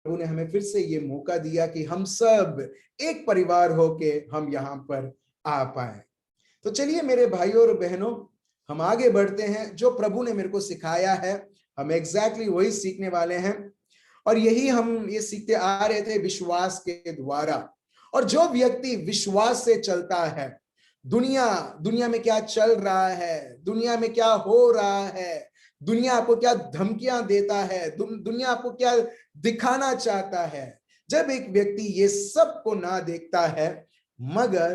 प्रभु ने हमें फिर से ये मौका दिया कि हम सब एक परिवार होके हम यहाँ पर आ पाए। तो चलिए मेरे भाइयों और बहनों, हम आगे बढ़ते हैं। जो प्रभु ने मेरे को सिखाया है हम एग्जैक्टली वही सीखने वाले हैं, और यही हम ये सीखते आ रहे थे विश्वास के द्वारा। और जो व्यक्ति विश्वास से चलता है, दुनिया में क्या चल रहा है, दुनिया में क्या हो रहा है, दुनिया आपको क्या धमकियां देता है, दुनिया आपको क्या दिखाना चाहता है, जब एक व्यक्ति ये सब को ना देखता है मगर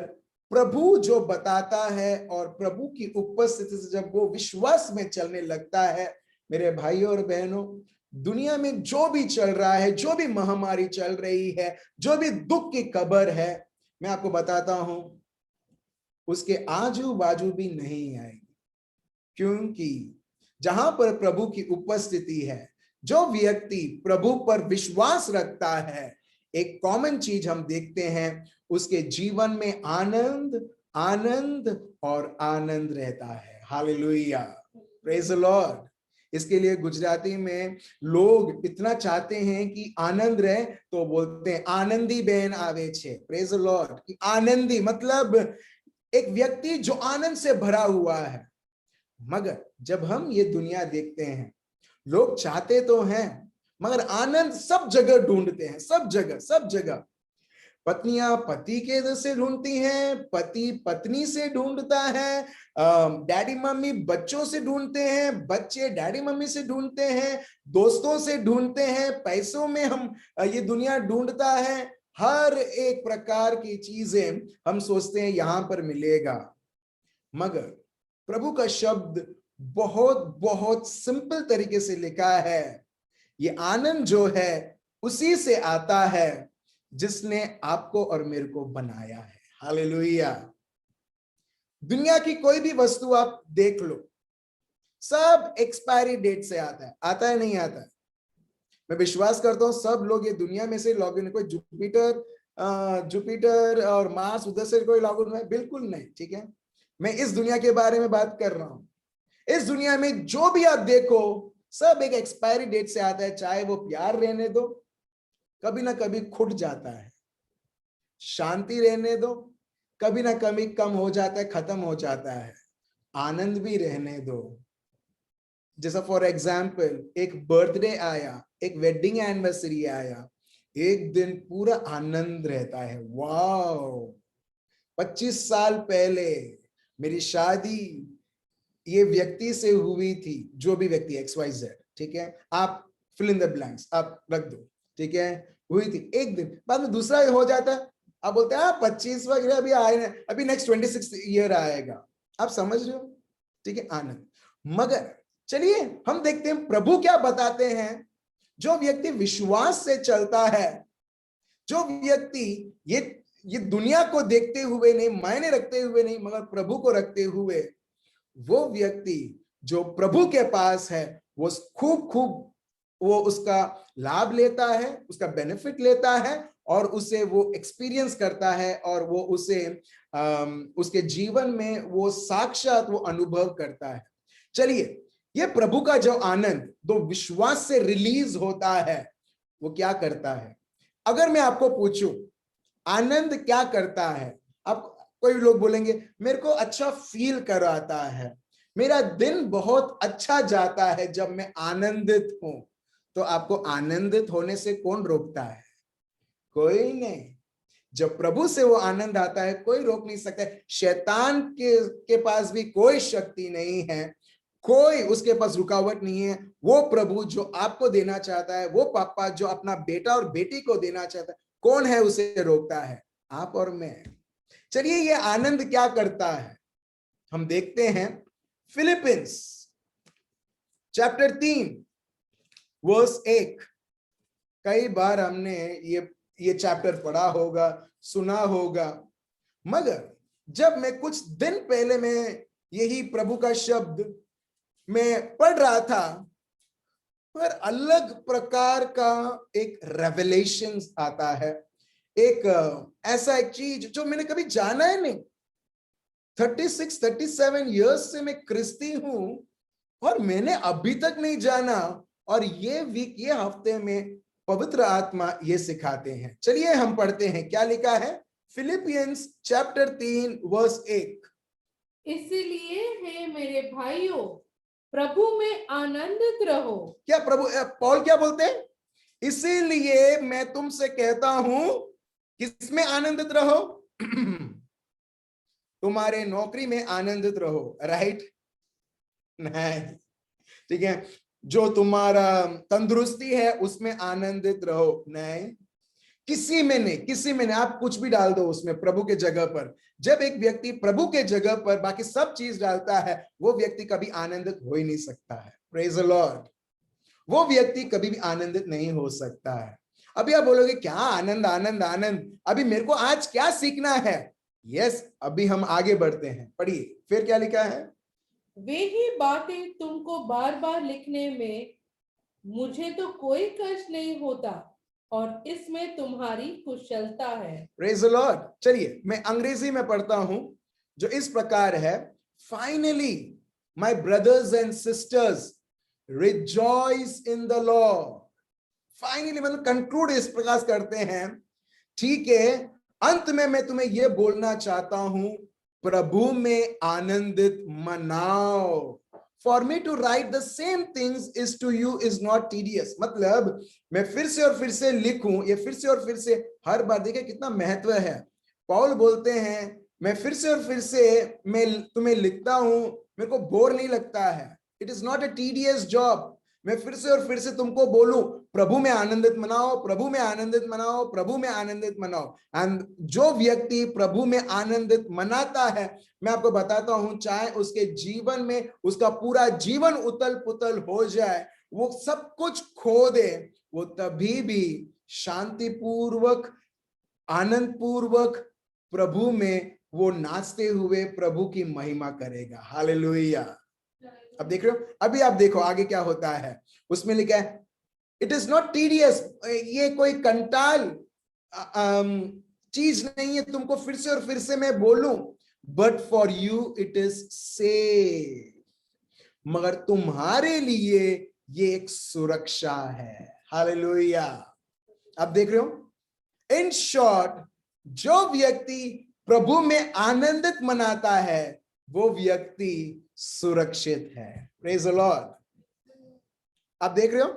प्रभु जो बताता है और प्रभु की उपस्थिति से जब वो विश्वास में चलने लगता है, मेरे भाइयों और बहनों, दुनिया में जो भी चल रहा है, जो भी महामारी चल रही है, जो भी दुख की खबर है, मैं आपको बताता हूं उसके आजू बाजू भी नहीं आएगी। क्योंकि जहां पर प्रभु की उपस्थिति है, जो व्यक्ति प्रभु पर विश्वास रखता है, एक कॉमन चीज हम देखते हैं, उसके जीवन में आनंद आनंद और आनंद रहता है। Hallelujah, praise the Lord. इसके लिए गुजराती में लोग इतना चाहते हैं कि आनंद रहे, तो बोलते हैं आनंदी बहन आवे छे। Praise the Lord. आनंदी मतलब एक व्यक्ति जो आनंद से भरा हुआ है। मगर जब हम ये दुनिया देखते हैं, लोग चाहते तो हैं मगर आनंद सब जगह ढूंढते हैं, सब जगह। पत्नियां पति के से ढूंढती हैं, पति पत्नी से ढूंढता है, डैडी मम्मी बच्चों से ढूंढते हैं, बच्चे डैडी मम्मी से ढूंढते हैं, दोस्तों से ढूंढते हैं, पैसों में हम ये दुनिया ढूंढता है। हर एक प्रकार की चीजें हम सोचते हैं यहां पर मिलेगा। मगर प्रभु का शब्द बहुत बहुत सिंपल तरीके से लिखा है, ये आनंद जो है उसी से आता है जिसने आपको और मेरे को बनाया है। हालेलुया। दुनिया की कोई भी वस्तु आप देख लो, सब एक्सपायरी डेट से आता है नहीं आता है। मैं विश्वास करता हूं सब लोग ये दुनिया में से लॉग इन, कोई जुपिटर और मार्स उधर से कोई लॉग इन है? बिल्कुल नहीं। ठीक है, मैं इस दुनिया के बारे में बात कर रहा हूं। इस दुनिया में जो भी आप देखो सब एक एक्सपायरी डेट से आता है। चाहे वो प्यार रहने दो, कभी ना कभी खुट जाता है। शांति रहने दो, कभी ना कभी कम हो जाता है, खत्म हो जाता है। आनंद भी रहने दो, जैसा फॉर एग्जाम्पल एक बर्थडे आया, एक वेडिंग एनिवर्सरी आया, एक दिन पूरा आनंद रहता है। वाओ, 25 साल पहले मेरी शादी ये व्यक्ति से हुई थी, जो भी व्यक्ति XYZ, ठीक है, आप फिल इन द ब्लैंक्स आप रख दो, ठीक है, हुई थी। एक दिन बाद में दूसरा हो जाता है, आप बोलते हैं 25 वगैरह अभी आए, अभी नेक्स्ट 26 ईयर आएगा। आप समझ रहे हो? ठीक है, आनंद। मगर चलिए हम देखते हैं प्रभु क्या बताते हैं। जो व्यक्ति विश्वास से चलता है, जो व्यक्ति ये दुनिया को देखते हुए नहीं, मायने रखते हुए नहीं, मगर प्रभु को रखते हुए, वो व्यक्ति जो प्रभु के पास है वो खूब वो उसका लाभ लेता है, उसका बेनिफिट लेता है और उसे वो एक्सपीरियंस करता है और वो उसे उसके जीवन में वो साक्षात वो अनुभव करता है। चलिए, ये प्रभु का जो आनंद दो विश्वास से रिलीज होता है, वो क्या करता है? अगर मैं आपको पूछूं आनंद क्या करता है, आप कोई लोग बोलेंगे मेरे को अच्छा फील कराता है, मेरा दिन बहुत अच्छा जाता है जब मैं आनंदित हूं। तो आपको आनंदित होने से कौन रोकता है? कोई नहीं। जब प्रभु से वो आनंद आता है कोई रोक नहीं सकता। शैतान के पास भी कोई शक्ति नहीं है, कोई उसके पास रुकावट नहीं है। वो प्रभु जो आपको देना चाहता है, वो पापा जो अपना बेटा और बेटी को देना चाहता है, कौन है उसे रोकता है? आप और मैं। चलिए, ये आनंद क्या करता है हम देखते हैं। Philippians chapter 3 verse 1। कई बार हमने ये चैप्टर पढ़ा होगा, सुना होगा, मगर जब मैं कुछ दिन पहले मैं यही प्रभु का शब्द मैं पढ़ रहा था, पर अलग प्रकार का एक रेवलेशन आता है। एक ऐसा एक चीज जो मैंने कभी जाना है नहीं। 36-37 इयर्स से मैं क्रिस्ती हूं और मैंने अभी तक नहीं जाना। और ये वीक, ये हफ्ते में पवित्र आत्मा ये सिखाते हैं। चलिए हम पढ़ते हैं क्या लिखा है, फिलिपियंस चैप्टर 3 वर्स 1। इसीलिए हे मेरे भाइयों, प्रभु में आनंदित रहो। क्या प्रभु पौल क्या बोलते हैं? इसीलिए मैं तुमसे कहता हूं, किसमें आनंदित रहो? तुम्हारे नौकरी में आनंदित रहो, राइट? नहीं, ठीक है। जो तुम्हारा तंदुरुस्ती है उसमें आनंदित रहो, नहीं। किसी में नहीं, किसी में नहीं। आप कुछ भी डाल दो उसमें प्रभु के जगह पर। जब एक व्यक्ति प्रभु के जगह पर बाकी सब चीज डालता है, वो व्यक्ति कभी आनंदित हो ही नहीं सकता है। Praise the Lord. वो व्यक्ति कभी भी आनंदित नहीं हो सकता है। अभी आप बोलोगे क्या आनंद आनंद आनंद, अभी मेरे को आज क्या सीखना है? यस, अभी हम आगे बढ़ते हैं, पढ़िए फिर क्या लिखा है। वे ही बातें तुमको बार बार लिखने में मुझे तो कोई कष्ट नहीं होता, और इसमें तुम्हारी कुशलता है। Praise the Lord. चलिए मैं अंग्रेजी में पढ़ता हूं, जो इस प्रकार है, finally my brothers and sisters rejoice in the Lord. Finally मतलब कंक्लूड इस प्रकार करते हैं, ठीक है। अंत में मैं तुम्हें यह बोलना चाहता हूं, प्रभु में आनंदित मनाओ। For me to write the same things is to you is not tedious. मतलब मैं फिर से और फिर से लिखूं, ये फिर से और फिर से हर बार, देखिए कितना महत्व है। पौल बोलते हैं मैं फिर से और फिर से मैं तुम्हें लिखता हूं, मेरे को बोर नहीं लगता है। It is not a tedious job. मैं फिर से और फिर से तुमको बोलूं, प्रभु में आनंदित मनाओ, प्रभु में आनंदित मनाओ, प्रभु में आनंदित मनाओ। एंड जो व्यक्ति प्रभु में आनंदित मनाता है, मैं आपको बताता हूं, चाहे उसके जीवन में उसका पूरा जीवन उतल पुतल हो जाए, वो सब कुछ खो दे, वो तभी भी शांतिपूर्वक, आनंद पूर्वक प्रभु में वो नाचते हुए प्रभु की महिमा करेगा। हालेलुया। अब देख रहे हो, अभी आप देखो आगे क्या होता है। उसमें लिखा है इट इज नॉट टीडियस, ये कोई कंटाल चीज नहीं है तुमको फिर से और फिर से मैं बोलूं, but for you it is safe, मगर तुम्हारे लिए ये एक सुरक्षा है। हालेलुया। आप देख रहे हो, इन शॉर्ट, जो व्यक्ति प्रभु में आनंदित मनाता है वो व्यक्ति सुरक्षित है। Praise the Lord. आप देख रहे हो,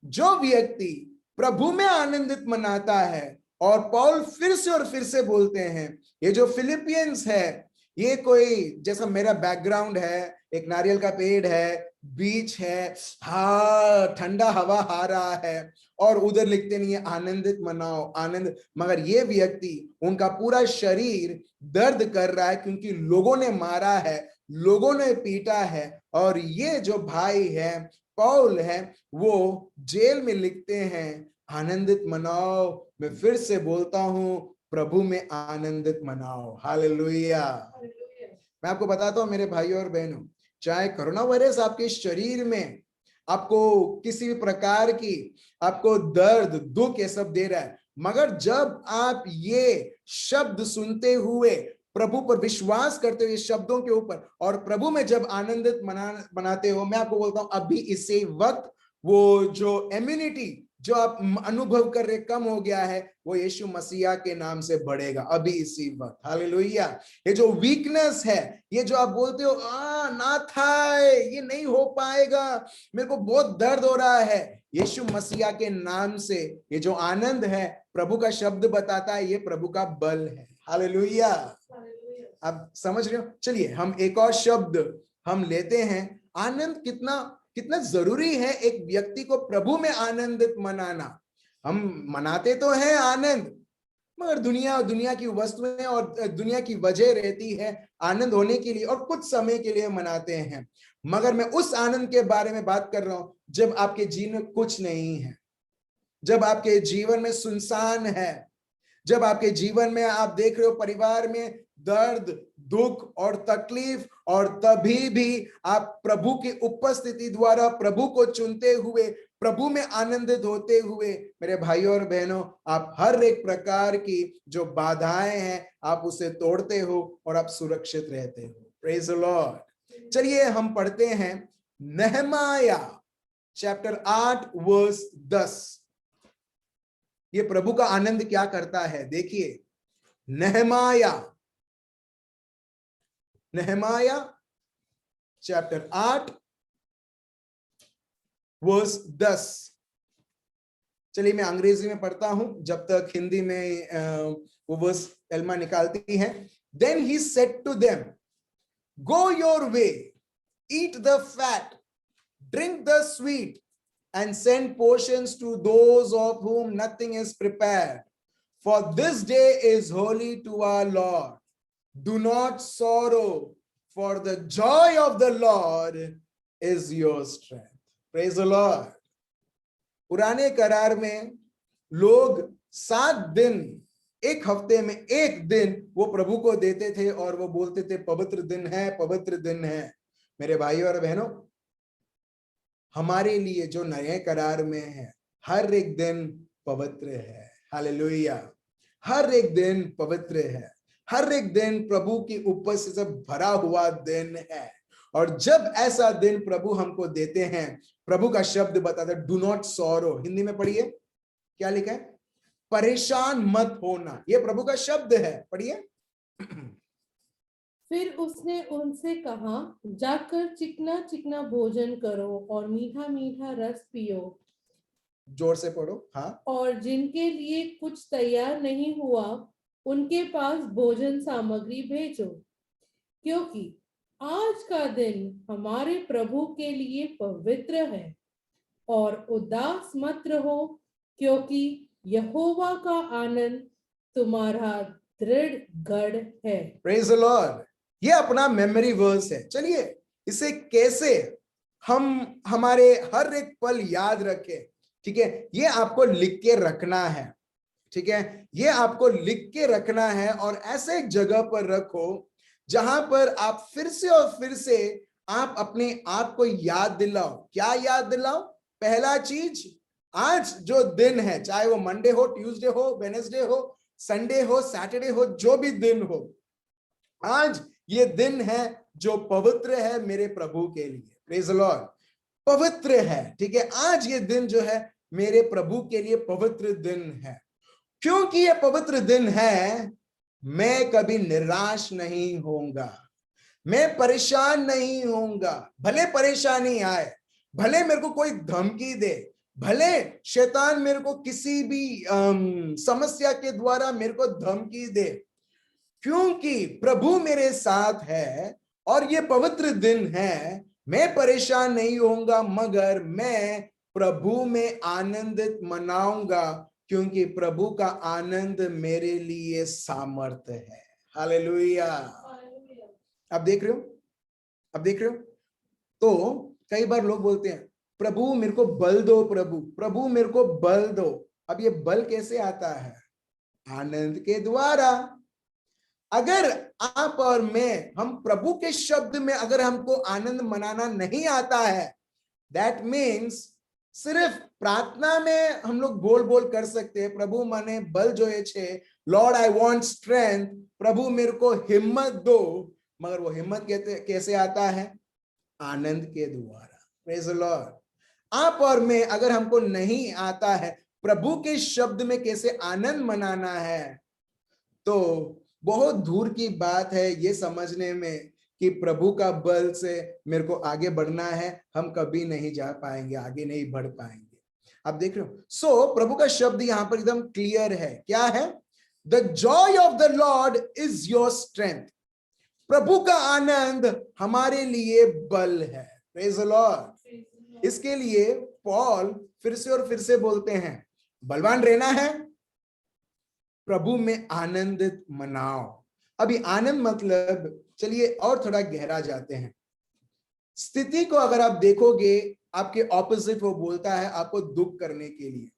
जो व्यक्ति प्रभु में आनंदित मनाता है, और पौल फिर से और फिर से बोलते हैं, ये जो फिलिपियंस है, ये कोई जैसा मेरा बैकग्राउंड है, एक नारियल का पेड़ है, बीच है, हाँ ठंडा हवा आ रहा है, और उधर लिखते नहीं है आनंदित मनाओ आनंद, मगर ये व्यक्ति, उनका पूरा शरीर दर्द कर रहा है क्योंकि लोगों ने मारा है, लोगों ने पीटा है। और ये जो भाई है, पौल है, वो जेल में लिखते हैं आनंदित मनाओ। मैं फिर से बोलता हूं, प्रभु में आनंदित मनाओ। हालेलुया। मैं आपको बताता हूं मेरे भाइयों और बहनों, चाहे कोरोना वायरस आपके शरीर में आपको किसी भी प्रकार की आपको दर्द दुख ये सब दे रहा है, मगर जब आप ये शब्द सुनते हुए प्रभु पर विश्वास करते हुए शब्दों के ऊपर, और प्रभु में जब आनंदित मनाते हो, मैं आपको बोलता हूं अभी इसी वक्त वो जो इम्यूनिटी जो आप अनुभव कर रहे कम हो गया है, वो यीशु मसीहा के नाम से बढ़ेगा अभी इसी वक्त। हालेलुया। ये जो वीकनेस है, ये जो आप बोलते हो ना था, ये नहीं हो पाएगा, मेरे को बहुत दर्द हो रहा है, यीशु मसीहा के नाम से ये जो आनंद है, प्रभु का शब्द बताता है, ये प्रभु का बल है। हालेलुया। आप समझ रहे हो? चलिए हम एक और शब्द हम लेते हैं। आनंद कितना कितना जरूरी है एक व्यक्ति को प्रभु में आनंदित मनाना। हम मनाते तो हैं आनंद, मगर दुनिया की वस्तुएं और दुनिया की वजह रहती है आनंद होने के लिए, और कुछ समय के लिए मनाते हैं। मगर मैं उस आनंद के बारे में बात कर रहा हूं जब आपके जीवन में कुछ नहीं है, जब आपके जीवन में सुनसान है, जब आपके जीवन में आप देख रहे हो परिवार में दर्द दुख और तकलीफ, और तभी भी आप प्रभु की उपस्थिति द्वारा प्रभु को चुनते हुए प्रभु में आनंदित होते हुए, मेरे भाइयों और बहनों, आप हर एक प्रकार की जो बाधाएं हैं आप उसे तोड़ते हो और आप सुरक्षित रहते हो। Praise the Lord. चलिए हम पढ़ते हैं नहमाया चैप्टर 8 वर्स 10। ये प्रभु का आनंद क्या करता है, देखिए नहमाया चैप्टर 8 वर्स 10। चलिए मैं अंग्रेजी में पढ़ता हूं जब तक हिंदी में वो वर्स एल्मा निकालती है। Then he said to them, go your way, eat the fat, drink the sweet, and send portions to those of whom nothing is prepared. For this day is holy to our Lord. Do not sorrow, for the joy of the Lord is your strength. Praise the Lord. पुराने करार में लोग 7 दिन, एक हफ्ते में एक दिन वो प्रभु को देते थे और वो बोलते थे पवित्र दिन है, पवित्र दिन है। मेरे भाइयों और बहनों, हमारे लिए जो नए करार में है, हर एक दिन पवित्र है। हालेलुया। हर एक दिन पवित्र है, हर एक दिन प्रभु की उपस्थिति से भरा हुआ दिन है। और जब ऐसा दिन प्रभु हमको देते हैं, प्रभु का शब्द बताता है डू नॉट सॉरो। हिंदी में पढ़िए, क्या लिखा है? परेशान मत होना। ये प्रभु का शब्द है, पढ़िए। फिर उसने उनसे कहा, जाकर चिकना चिकना भोजन करो और मीठा मीठा रस पियो। जोर से पढ़ो। हाँ। और जिनके लिए कुछ तैयार नहीं हुआ, उनके पास भोजन सामग्री भेजो, क्योंकि आज का दिन हमारे प्रभु के लिए पवित्र है। और उदास मत रहो, क्योंकि यहोवा का आनंद तुम्हारा दृढ़ गढ़ है। Praise the Lord. ये अपना मेमोरी वर्स है। चलिए इसे कैसे हम हमारे हर एक पल याद रखें, ठीक है? ये आपको लिख के रखना है, ठीक है? ये आपको लिख के रखना है और ऐसे एक जगह पर रखो जहां पर आप फिर से और फिर से आप अपने आप को याद दिलाओ। क्या याद दिलाओ? पहला चीज, आज जो दिन है, चाहे वो मंडे हो, ट्यूसडे हो, वेडनेसडे हो, संडे हो, सैटरडे हो, जो भी दिन हो, आज ये दिन है जो पवित्र है मेरे प्रभु के लिए। Praise the Lord. पवित्र है, ठीक है? आज ये दिन जो है मेरे प्रभु के लिए पवित्र दिन है। क्योंकि ये पवित्र दिन है, मैं कभी निराश नहीं होऊंगा, मैं परेशान नहीं होऊंगा। भले परेशानी आए, भले मेरे को कोई धमकी दे, भले शैतान मेरे को किसी भी समस्या के द्वारा मेरे को धमकी दे, क्योंकि प्रभु मेरे साथ है और ये पवित्र दिन है, मैं परेशान नहीं होऊंगा, मगर मैं प्रभु में आनंदित मनाऊंगा, क्योंकि प्रभु का आनंद मेरे लिए सामर्थ्य है। हालेलुया। अब देख रहे हो? अब देख रहे हो? तो कई बार लोग बोलते हैं प्रभु मेरे को बल दो, प्रभु मेरे को बल दो। अब ये बल कैसे आता है? आनंद के द्वारा। अगर आप और मैं, हम प्रभु के शब्द में अगर हमको आनंद मनाना नहीं आता है, दैट मीन्स सिर्फ प्रार्थना में हम लोग बोल बोल कर सकते हैं प्रभु मने बल जो छे, लॉर्ड आई वांट स्ट्रेंथ, प्रभु मेरे को हिम्मत दो, मगर वो हिम्मत कैसे आता है? आनंद के द्वारा। Praise the Lord. आप और मैं अगर हमको नहीं आता है प्रभु के शब्द में कैसे आनंद मनाना है, तो बहुत दूर की बात है ये समझने में कि प्रभु का बल से मेरे को आगे बढ़ना है, हम कभी नहीं जा पाएंगे, आगे नहीं बढ़ पाएंगे। आप देख रहे हो? सो प्रभु का शब्द यहां पर एकदम क्लियर है। क्या है? The joy of the Lord is your strength. प्रभु का आनंद हमारे लिए बल है। Praise the Lord. इसके लिए पॉल फिर से और फिर से बोलते हैं, बलवान रहना है, प्रभु में आनंदित मनाओ। अभी आनंद मतलब, चलिए और थोड़ा गहरा जाते हैं। स्थिति को अगर आप देखोगे, आपके ऑपोजिट वो बोलता है आपको दुख करने के लिए।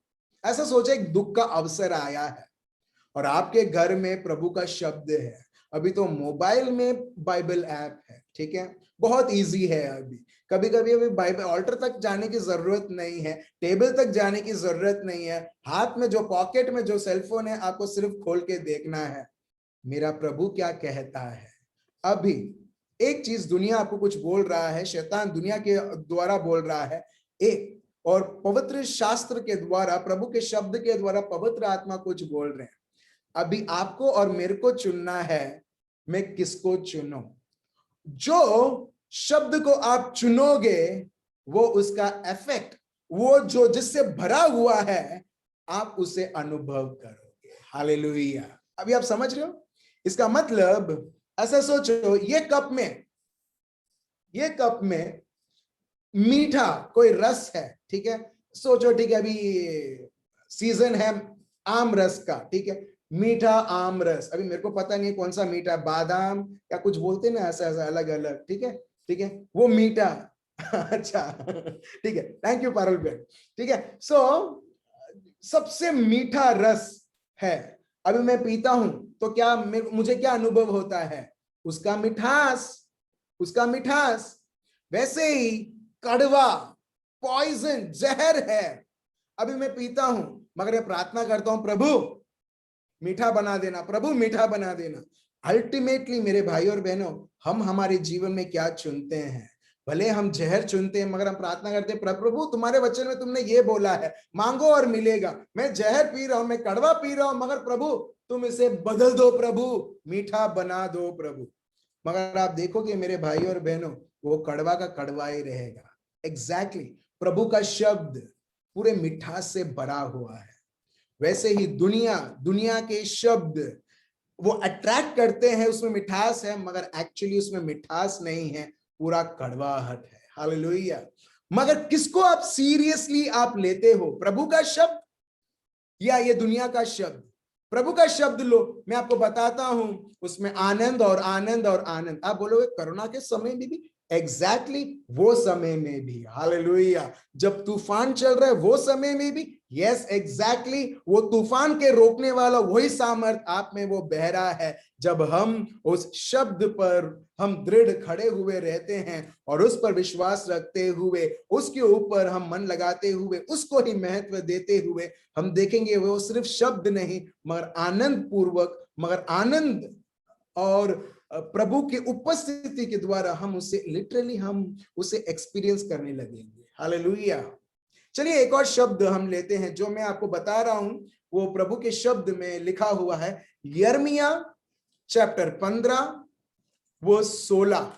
ऐसा सोचे एक दुख का अवसर आया है और आपके घर में प्रभु का शब्द है। अभी तो मोबाइल में बाइबल ऐप है, ठीक है? बहुत इजी है। अभी कभी कभी अभी बाइबल ऑल्टर तक जाने की जरूरत नहीं है, टेबल तक जाने की जरूरत नहीं है। हाथ में जो पॉकेट में जो सेलफोन है, आपको सिर्फ खोल के देखना है मेरा प्रभु क्या कहता है। अभी एक चीज, दुनिया आपको कुछ बोल रहा है, शैतान दुनिया के द्वारा बोल रहा है, और पवित्र शास्त्र के द्वारा, प्रभु के शब्द के द्वारा पवित्र आत्मा कुछ बोल रहे हैं। अभी आपको और मेरे को चुनना है, मैं किसको चुनूं। जो शब्द को आप चुनोगे वो उसका इफेक्ट, वो जो जिससे भरा हुआ है, आप उसे अनुभव करोगे। हालेलुया। अभी आप समझ रहे हो? इसका मतलब ऐसा सोचो, ये कप में मीठा कोई रस है, ठीक है। सोचो, ठीक है, अभी सीजन है आम रस का, ठीक है, मीठा आम रस। अभी मेरे को पता नहीं कौन सा मीठा, बादाम या कुछ बोलते ना, ऐसा ऐसा अलग अलग, ठीक है, ठीक है, वो मीठा। अच्छा, ठीक है, थैंक यू पारुल भाई, ठीक है। सो सबसे मीठा रस है, अभी मैं पीता हूं तो क्या मुझे क्या अनुभव होता है? उसका मिठास, उसका मिठास। वैसे ही कड़वा, पॉइजन, जहर है। अभी मैं पीता हूं मगर मैं प्रार्थना करता हूं, प्रभु मीठा बना देना, प्रभु मीठा बना देना। अल्टीमेटली मेरे भाई और बहनों, हम हमारे जीवन में क्या चुनते हैं? भले हम जहर चुनते हैं मगर हम प्रार्थना करते हैं, प्रभु तुम्हारे वचन में तुमने ये बोला है, मांगो और मिलेगा। मैं जहर पी रहा हूं, मैं कड़वा पी रहा हूं, मगर प्रभु तुम इसे बदल दो, प्रभु मीठा बना दो प्रभु। मगर आप देखोगे मेरे भाई और बहनों, वो कड़वा का कड़वा ही रहेगा। एग्जैक्टली प्रभु का शब्द पूरे मिठास से भरा हुआ है। वैसे ही दुनिया के शब्द वो अट्रैक्ट करते हैं, उसमें मिठास है मगर एक्चुअली उसमें मिठास नहीं है, पूरा कड़वाहट है। हालेलुया। मगर किसको आप सीरियसली आप लेते हो, प्रभु का शब्द या ये दुनिया का शब्द? प्रभु का शब्द लो, मैं आपको बताता हूं, उसमें आनंद और आनंद और आनंद। आप बोलोगे कोरोना के समय में भी, एग्जैक्टली वो समय में भी। हालेलुया। जब तूफान चल रहा है वो समय में भी, यस एग्जैक्टली, वो तूफान के रोकने वाला वही सामर्थ आप में वो बह रहा है, जब हम उस शब्द पर हम दृढ़ खड़े हुए रहते हैं और उस पर विश्वास रखते हुए, उसके ऊपर हम मन लगाते हुए, उसको ही महत्व देते हुए, हम देखेंगे वो सिर्फ शब्द नहीं मगर आनंद पूर्वक, मगर आनंद और प्रभु की उपस्थिति के द्वारा हम उसे लिटरली हम उसे एक्सपीरियंस करने लगेंगे। हालेलुया। चलिए एक और शब्द हम लेते हैं, जो मैं आपको बता रहा हूं वो प्रभु के शब्द में लिखा हुआ है, यिर्मयाह चैप्टर 15 वो 16।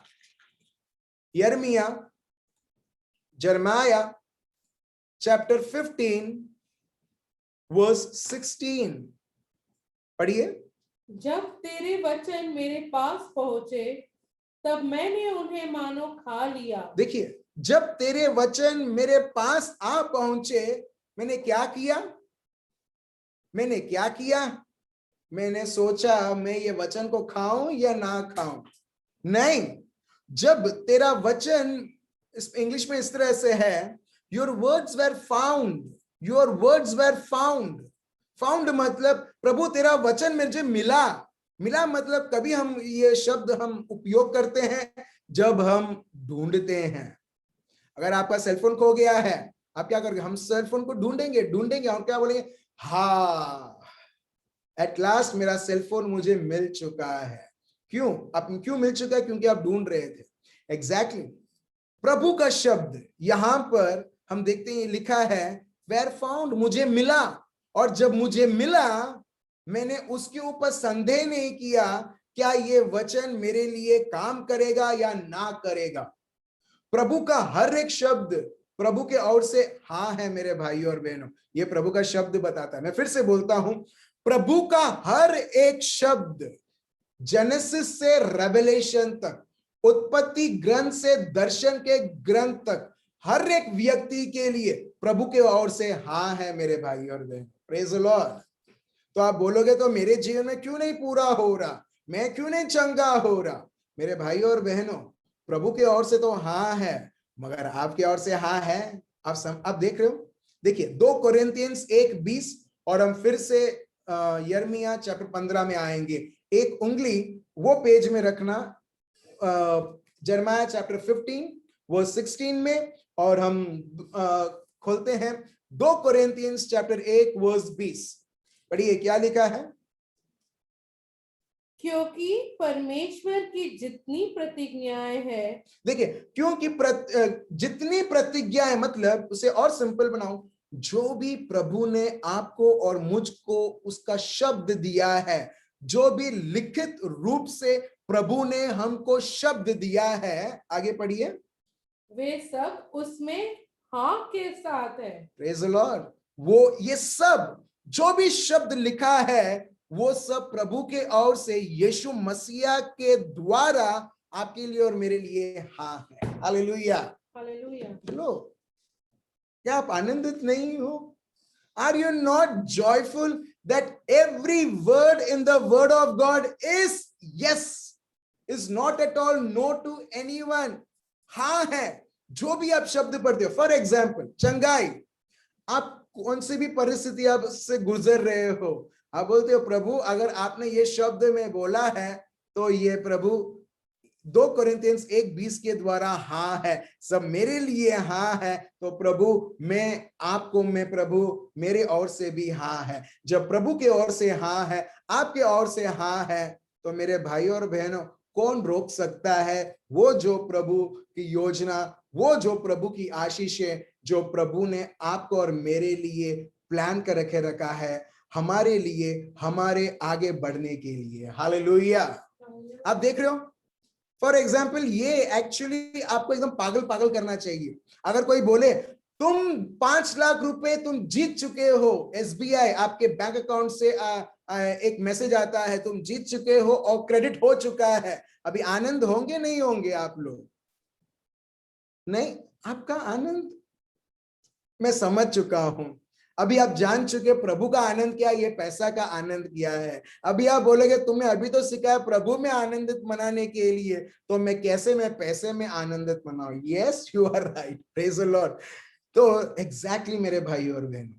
यिर्मयाह, जरमाया चैप्टर 15 वर्स 16। पढ़िए। जब तेरे वचन मेरे पास पहुंचे तब मैंने उन्हें मानो खा लिया। देखिए, जब तेरे वचन मेरे पास आ पहुंचे, मैंने क्या किया? मैंने क्या किया? मैंने सोचा मैं ये वचन को खाऊं या ना खाऊं? नहीं। जब तेरा वचन, इस इंग्लिश में इस तरह से है, your words were found, your words were found. Found मतलब प्रभु तेरा वचन मुझे मिला। मिला मतलब कभी हम ये शब्द हम उपयोग करते हैं जब हम ढूंढते हैं। अगर आपका सेलफोन खो गया है, आप क्या करोगे? हम सेलफोन को ढूंढेंगे ढूंढेंगे और क्या बोलेंगे? हाँ, एट लास्ट मेरा सेलफोन मुझे मिल चुका है। क्यों? आप क्यों मिल चुका है? क्योंकि आप ढूंढ रहे थे। एग्जैक्टली प्रभु का शब्द यहां पर हम देखते हैं लिखा है, वेर फाउंड, मुझे मिला। और जब मुझे मिला, मैंने उसके ऊपर संदेह नहीं किया क्या ये वचन मेरे लिए काम करेगा या ना करेगा। प्रभु का हर एक शब्द प्रभु के ओर से हाँ है मेरे भाइयों और बहनों, ये प्रभु का शब्द बताता है। मैं फिर से बोलता हूं, प्रभु का हर एक शब्द जेनेसिस से रेवलेशन तक, उत्पत्ति ग्रंथ से दर्शन के ग्रंथ तक, हर एक व्यक्ति के लिए प्रभु के ओर से हाँ है मेरे भाई और बहन। Praise the Lord. तो आप बोलोगे तो मेरे जीवन में क्यों नहीं पूरा हो रहा, मैं क्यों नहीं चंगा हो रहा? मेरे भाई और बहनों, प्रभु के ओर से तो हाँ है, मगर आपके ओर से हाँ है? आप देख रहे हो? देखिए 2 कोरिन्थियंस 1:20, और हम फिर से यिर्मयाह चैप्टर 15 में आएंगे। एक उंगली वो पेज में रखना, जरमाया चैप्टर 15 वर्स 16 में, और हम खोलते हैं 2 कोरिन्थियंस चैप्टर 1 वर्स 20। पढ़िए क्या लिखा है। क्योंकि परमेश्वर की जितनी प्रतिज्ञाएं हैं, देखिए, क्योंकि जितनी प्रतिज्ञा है, मतलब उसे और सिंपल बनाओ, जो भी प्रभु ने आपको और मुझको उसका शब्द दिया है, जो भी लिखित रूप से प्रभु ने हमको शब्द दिया है, आगे पढ़िए, वे सब उसमें हाँ के साथ है। Praise the Lord. वो ये सब जो भी शब्द लिखा है, वो सब प्रभु के ओर से यीशु मसीहा के द्वारा आपके लिए और मेरे लिए हाँ है। Hallelujah, hallelujah. लो, क्या आप आनंदित नहीं हो? Are you not joyful that every word in the word of God is yes, is not at all no to anyone? हाँ है। जो भी आप शब्द पढ़ते हो, फॉर एग्जाम्पल चंगाई, आप कौन सी भी परिस्थिति आप से गुजर रहे हो, आप बोलते हो प्रभु अगर आपने ये शब्द में बोला है तो ये प्रभु 2 कोरिन्थियंस 1:20 के द्वारा हाँ है, सब मेरे लिए हाँ है, तो प्रभु मैं आपको, मैं प्रभु मेरे ओर से भी हाँ है। जब प्रभु के ओर से हाँ है, आपके ओर से हाँ है, तो मेरे भाई और बहनों, कौन रोक सकता है वो जो प्रभु की योजना, वो जो प्रभु की आशीषें, जो प्रभु ने आपको और मेरे लिए प्लान कर रखा है, हमारे लिए, हमारे आगे बढ़ने के लिए। हालेलुया। आप देख रहे हो, फॉर एग्जाम्पल, ये एक्चुअली आपको एकदम पागल पागल करना चाहिए। अगर कोई बोले तुम 5 लाख रुपए तुम जीत चुके हो, एसबीआई आपके बैंक अकाउंट से एक मैसेज आता है तुम जीत चुके हो और क्रेडिट हो चुका है, अभी आनंद होंगे नहीं होंगे आप लोग? नहीं, आपका आनंद मैं समझ चुका हूं। अभी आप जान चुके प्रभु का आनंद क्या, ये पैसा का आनंद क्या है। अभी आप बोलोगे तुम्हें अभी तो सिखाया प्रभु में आनंदित मनाने के लिए, तो मैं कैसे मैं पैसे में आनंदित मनाऊं? Yes, you are right, praise the Lord. तो एग्जैक्टली मेरे भाई और बहन,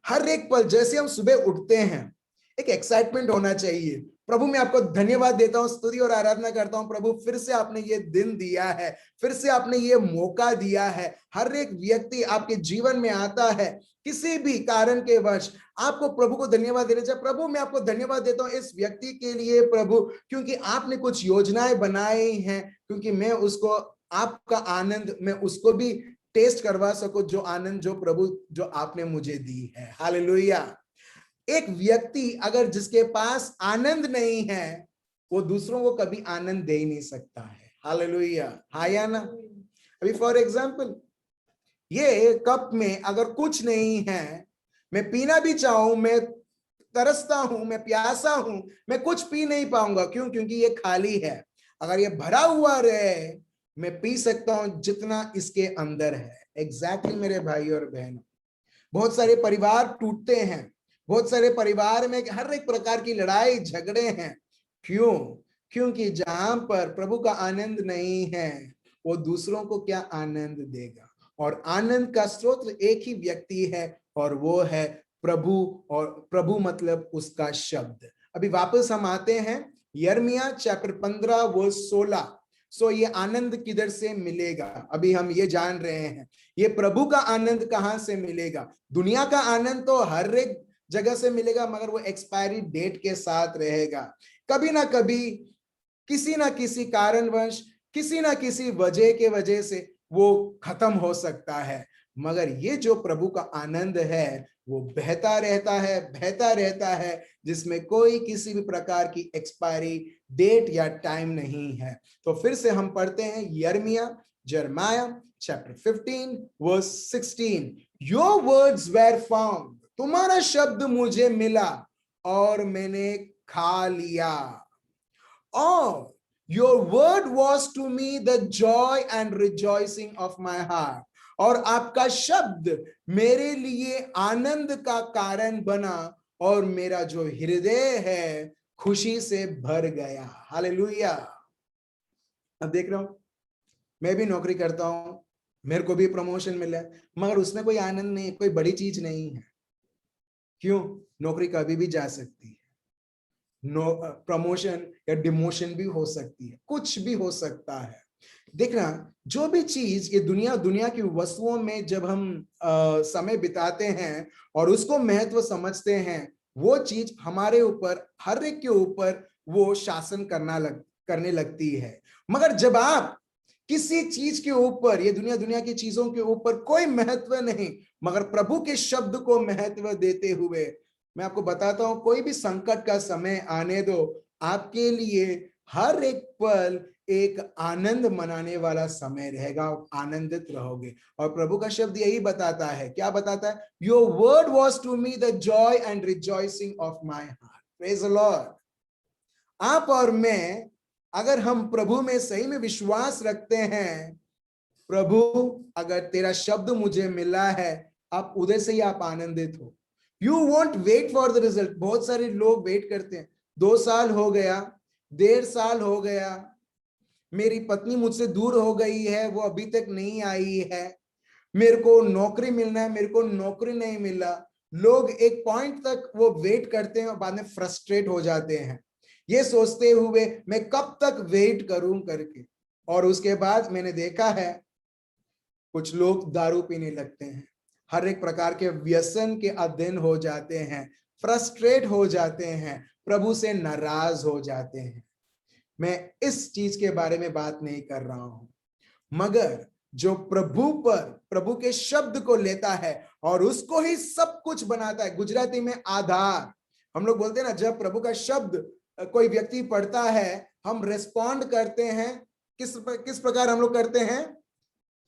हर एक पल जैसे हम सुबह उठते हैं, एक एक्साइटमेंट होना चाहिए। प्रभु मैं आपको धन्यवाद देता हूं, स्तुति और आराधना करता हूं प्रभु, फिर से आपने ये दिन दिया है, फिर से आपने ये मौका दिया है। हर एक व्यक्ति आपके जीवन में आता है किसी भी कारण के वश, आपको प्रभु को धन्यवाद देना चाहिए। प्रभु मैं आपको धन्यवाद देता हूं इस व्यक्ति के लिए प्रभु, क्योंकि आपने कुछ योजनाएं बनाई हैं, क्योंकि मैं उसको आपका आनंद मैं उसको भी टेस्ट करवा सकूं, जो आनंद जो प्रभु जो आपने मुझे दी है। हालेलुया। एक व्यक्ति अगर जिसके पास आनंद नहीं है, वो दूसरों को कभी आनंद दे ही नहीं सकता है। हालेलुया, हाँ या ना? अभी फॉर एग्जांपल, ये कप में अगर कुछ नहीं है, मैं पीना भी चाहूं, मैं तरसता हूं, मैं प्यासा हूं, मैं कुछ पी नहीं पाऊंगा। क्यों? क्योंकि ये खाली है। अगर ये भरा हुआ रहे, मैं पी सकता हूं जितना इसके अंदर है। एग्जैक्टली मेरे भाई और बहनों, बहुत सारे परिवार टूटते हैं, बहुत सारे परिवार में हर एक प्रकार की लड़ाई झगड़े हैं। क्यों? क्योंकि जहां पर प्रभु का आनंद नहीं है, वो दूसरों को क्या आनंद देगा? और आनंद का स्रोत एक ही व्यक्ति है, और वो है प्रभु। और प्रभु मतलब उसका शब्द। अभी वापस हम आते हैं यिर्मयाह चैप्टर 15 वर्स 16। सो ये आनंद किधर से मिलेगा? अभी हम ये जान रहे हैं, ये प्रभु का आनंद कहां से मिलेगा? दुनिया का आनंद तो हर एक जगह से मिलेगा, मगर वो एक्सपायरी डेट के साथ रहेगा। कभी ना कभी, किसी ना किसी कारणवश, किसी ना किसी वजह के वजह से वो खत्म हो सकता है। मगर ये जो प्रभु का आनंद है, वो बहता रहता है, बहता रहता है, जिसमें कोई किसी भी प्रकार की एक्सपायरी डेट या टाइम नहीं है। तो फिर से हम पढ़ते हैं यिर्मयाह chapter 15 verse 16, your words were found, तुम्हारा शब्द मुझे मिला और मैंने खा लिया। और your word was to me the joy and rejoicing of my heart, और आपका शब्द मेरे लिए आनंद का कारण बना, और मेरा जो हृदय है खुशी से भर गया। हालेलुया। अब देख रहा हूं, मैं भी नौकरी करता हूं, मेरे को भी प्रमोशन मिला, मगर उसमें कोई आनंद नहीं, कोई बड़ी चीज नहीं है। क्यों? नौकरी कभी भी जा सकती है, प्रमोशन या डिमोशन भी हो सकती है, कुछ भी हो सकता है। देखना, जो भी चीज ये दुनिया की वस्तुओं में जब हम समय बिताते हैं और उसको महत्व समझते हैं, वो चीज हमारे ऊपर, हर एक के ऊपर वो शासन करने लगती है। मगर जब आप किसी चीज के ऊपर, ये दुनिया की चीजों के ऊपर कोई महत्व नहीं, मगर प्रभु के शब्द को महत्व देते हुए, मैं आपको बताता हूं, कोई भी संकट का समय आने दो, आपके लिए हर एक पल एक आनंद मनाने वाला समय रहेगा, आनंदित रहोगे। और प्रभु का शब्द यही बताता है, क्या बताता है? Your word was to me the joy and rejoicing of my heart. Praise the Lord. आप और मैं, अगर हम प्रभु में सही में विश्वास रखते हैं, प्रभु अगर तेरा शब्द मुझे मिला है, आप उधर से ही आप आनंदित हो। You won't wait for the result. बहुत सारे लोग वेट करते हैं, 2 साल हो गया, 1.5 साल हो गया, मेरी पत्नी मुझसे दूर हो गई है, वो अभी तक नहीं आई है, मेरे को नौकरी मिलना है, मेरे को नौकरी नहीं मिला। लोग एक पॉइंट तक वो वेट करते हैं और बाद में फ्रस्ट्रेट हो जाते हैं, ये सोचते हुए मैं कब तक वेट करूं करके। और उसके बाद मैंने देखा है, कुछ लोग दारू पीने लगते हैं, हर एक प्रकार के व्यसन के अधीन हो जाते हैं, फ्रस्ट्रेट हो जाते हैं, प्रभु से नाराज हो जाते हैं। मैं इस चीज के बारे में बात नहीं कर रहा हूं, मगर जो प्रभु पर, प्रभु के शब्द को लेता है और उसको ही सब कुछ बनाता है। गुजराती में आधार, हम लोग बोलते हैं ना, जब प्रभु का शब्द कोई व्यक्ति पढ़ता है, हम रिस्पॉन्ड करते हैं, किस प्रकार हम लोग करते हैं?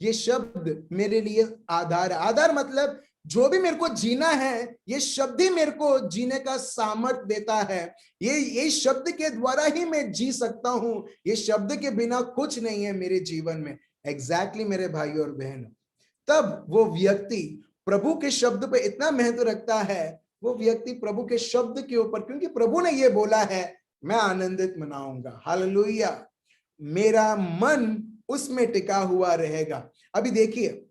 ये शब्द मेरे लिए आधार है। आधार मतलब जो भी मेरे को जीना है, ये शब्द ही मेरे को जीने का सामर्थ्य देता है। ये शब्द के द्वारा ही मैं जी सकता हूं, ये शब्द के बिना कुछ नहीं है मेरे जीवन में। एग्जैक्टली मेरे भाई और बहन, तब वो व्यक्ति प्रभु के शब्द पे इतना महत्व रखता है, वो व्यक्ति प्रभु के शब्द के ऊपर, क्योंकि प्रभु ने ये बोला है, मैं आनंदित मनाऊंगा। हालेलुया। मेरा मन उसमें टिका हुआ रहेगा। अभी देखिए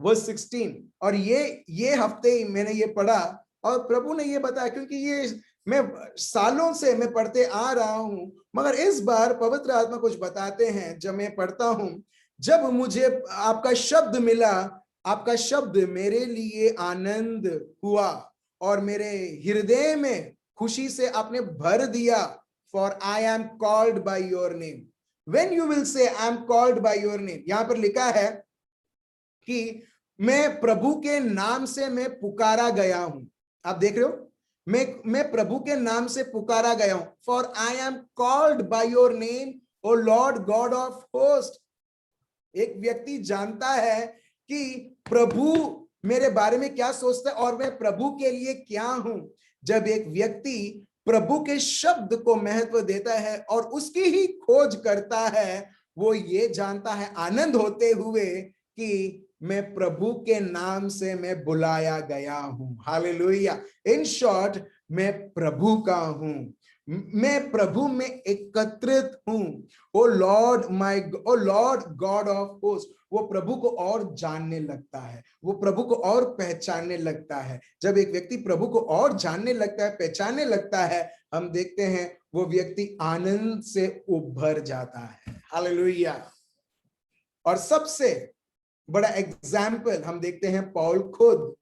वर्स 16, और ये हफ्ते मैंने ये पढ़ा और प्रभु ने ये बताया, क्योंकि ये मैं सालों से मैं पढ़ते आ रहा हूं, मगर इस बार पवित्र आत्मा कुछ बताते हैं। जब मैं पढ़ता हूं, जब मुझे आपका शब्द मिला, आपका शब्द मेरे लिए आनंद हुआ और मेरे हृदय में खुशी से आपने भर दिया। For I am called by your name. When you will say I am called by your name, यहां पर लिखा है कि मैं प्रभु के नाम से मैं पुकारा गया हूं। आप देख रहे हो, मैं प्रभु के नाम से पुकारा गया हूं। For I am called by your name, O Lord God of host. एक व्यक्ति जानता है कि प्रभु मेरे बारे में क्या सोचता है और मैं प्रभु के लिए क्या हूं। जब एक व्यक्ति प्रभु के शब्द को महत्व देता है और उसकी ही खोज करता है, वो ये जानता है आनंद होते हुए कि मैं प्रभु के नाम से मैं बुलाया गया हूं। हालेलुया। इन शॉर्ट, मैं प्रभु का हूं, मैं प्रभु में एकत्रित हूं। ओ लॉर्ड गॉड ऑफ होस्ट। वो प्रभु को और जानने लगता है, वो प्रभु को और पहचानने लगता है। जब एक व्यक्ति प्रभु को और जानने लगता है, पहचानने लगता है, हम देखते हैं वो व्यक्ति आनंद से उभर जाता है। हालेलुया। और सबसे बड़ा एग्जाम्पल हम देखते हैं पौल खुद।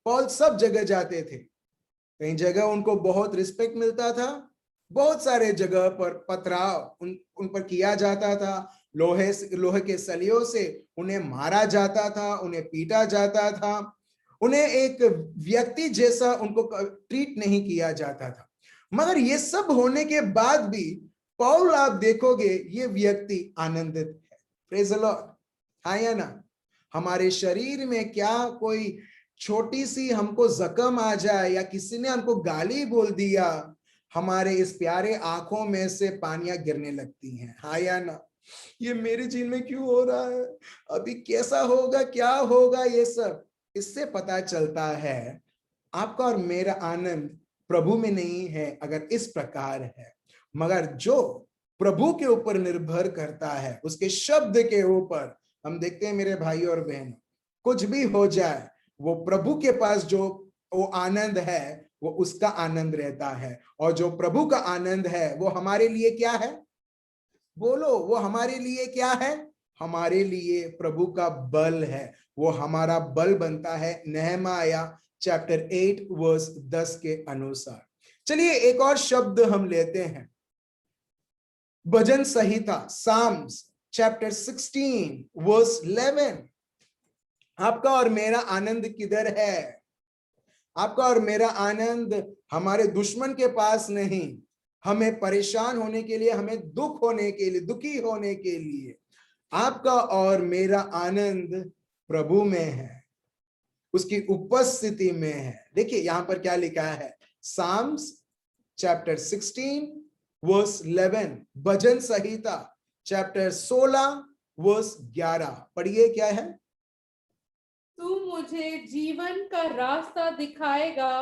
पौल सब जगह जाते थे, कई जगह उनको बहुत रिस्पेक्ट मिलता था, बहुत सारे जगह पर पथराव उन पर किया जाता था, लोहे के सलियों से उन्हें मारा जाता था, उन्हें पीटा जाता था, उन्हें एक व्यक्ति जैसा उनको ट्रीट नहीं किया जाता था। मगर ये सब होने के बाद भी पौल, आप देखोगे, ये व्यक्ति आनंदित है। Praise the Lord. हाँ या ना? हमारे शरीर में क्या कोई छोटी सी हमको जख्म आ जाए या किसी ने हमको गाली बोल दिया, हमारे इस प्यारे आंखों में से पानियां गिरने लगती हैं। हाँ या ना? ये मेरे जीवन में क्यों हो रहा है, अभी कैसा होगा, क्या होगा, ये सब इससे पता चलता है आपका और मेरा आनंद प्रभु में नहीं है अगर इस प्रकार है। मगर जो प्रभु के ऊपर निर्भर करता है, उसके शब्द के ऊपर, हम देखते हैं मेरे भाई और बहन, कुछ भी हो जाए, वो प्रभु के पास जो वो आनंद है, वो उसका आनंद रहता है। और जो प्रभु का आनंद है, वो हमारे लिए क्या है? बोलो, वो हमारे लिए क्या है? हमारे लिए प्रभु का बल है, वो हमारा बल बनता है। नहमाया चैप्टर 8 वर्स 10 के अनुसार। चलिए एक और शब्द हम लेते हैं, भजन संहिता, साम्स चैप्टर 16 वर्स 11। आपका और मेरा आनंद किधर है? आपका और मेरा आनंद हमारे दुश्मन के पास नहीं, हमें परेशान होने के लिए, हमें दुख होने के लिए, दुखी होने के लिए। आपका और मेरा आनंद प्रभु में है, उसकी उपस्थिति में है। देखिए यहां पर क्या लिखा है, साम्स चैप्टर 16 वर्स 11, भजन संहिता चैप्टर 16 वर्स 11। पढ़िए क्या है? तू मुझे जीवन का रास्ता दिखाएगा,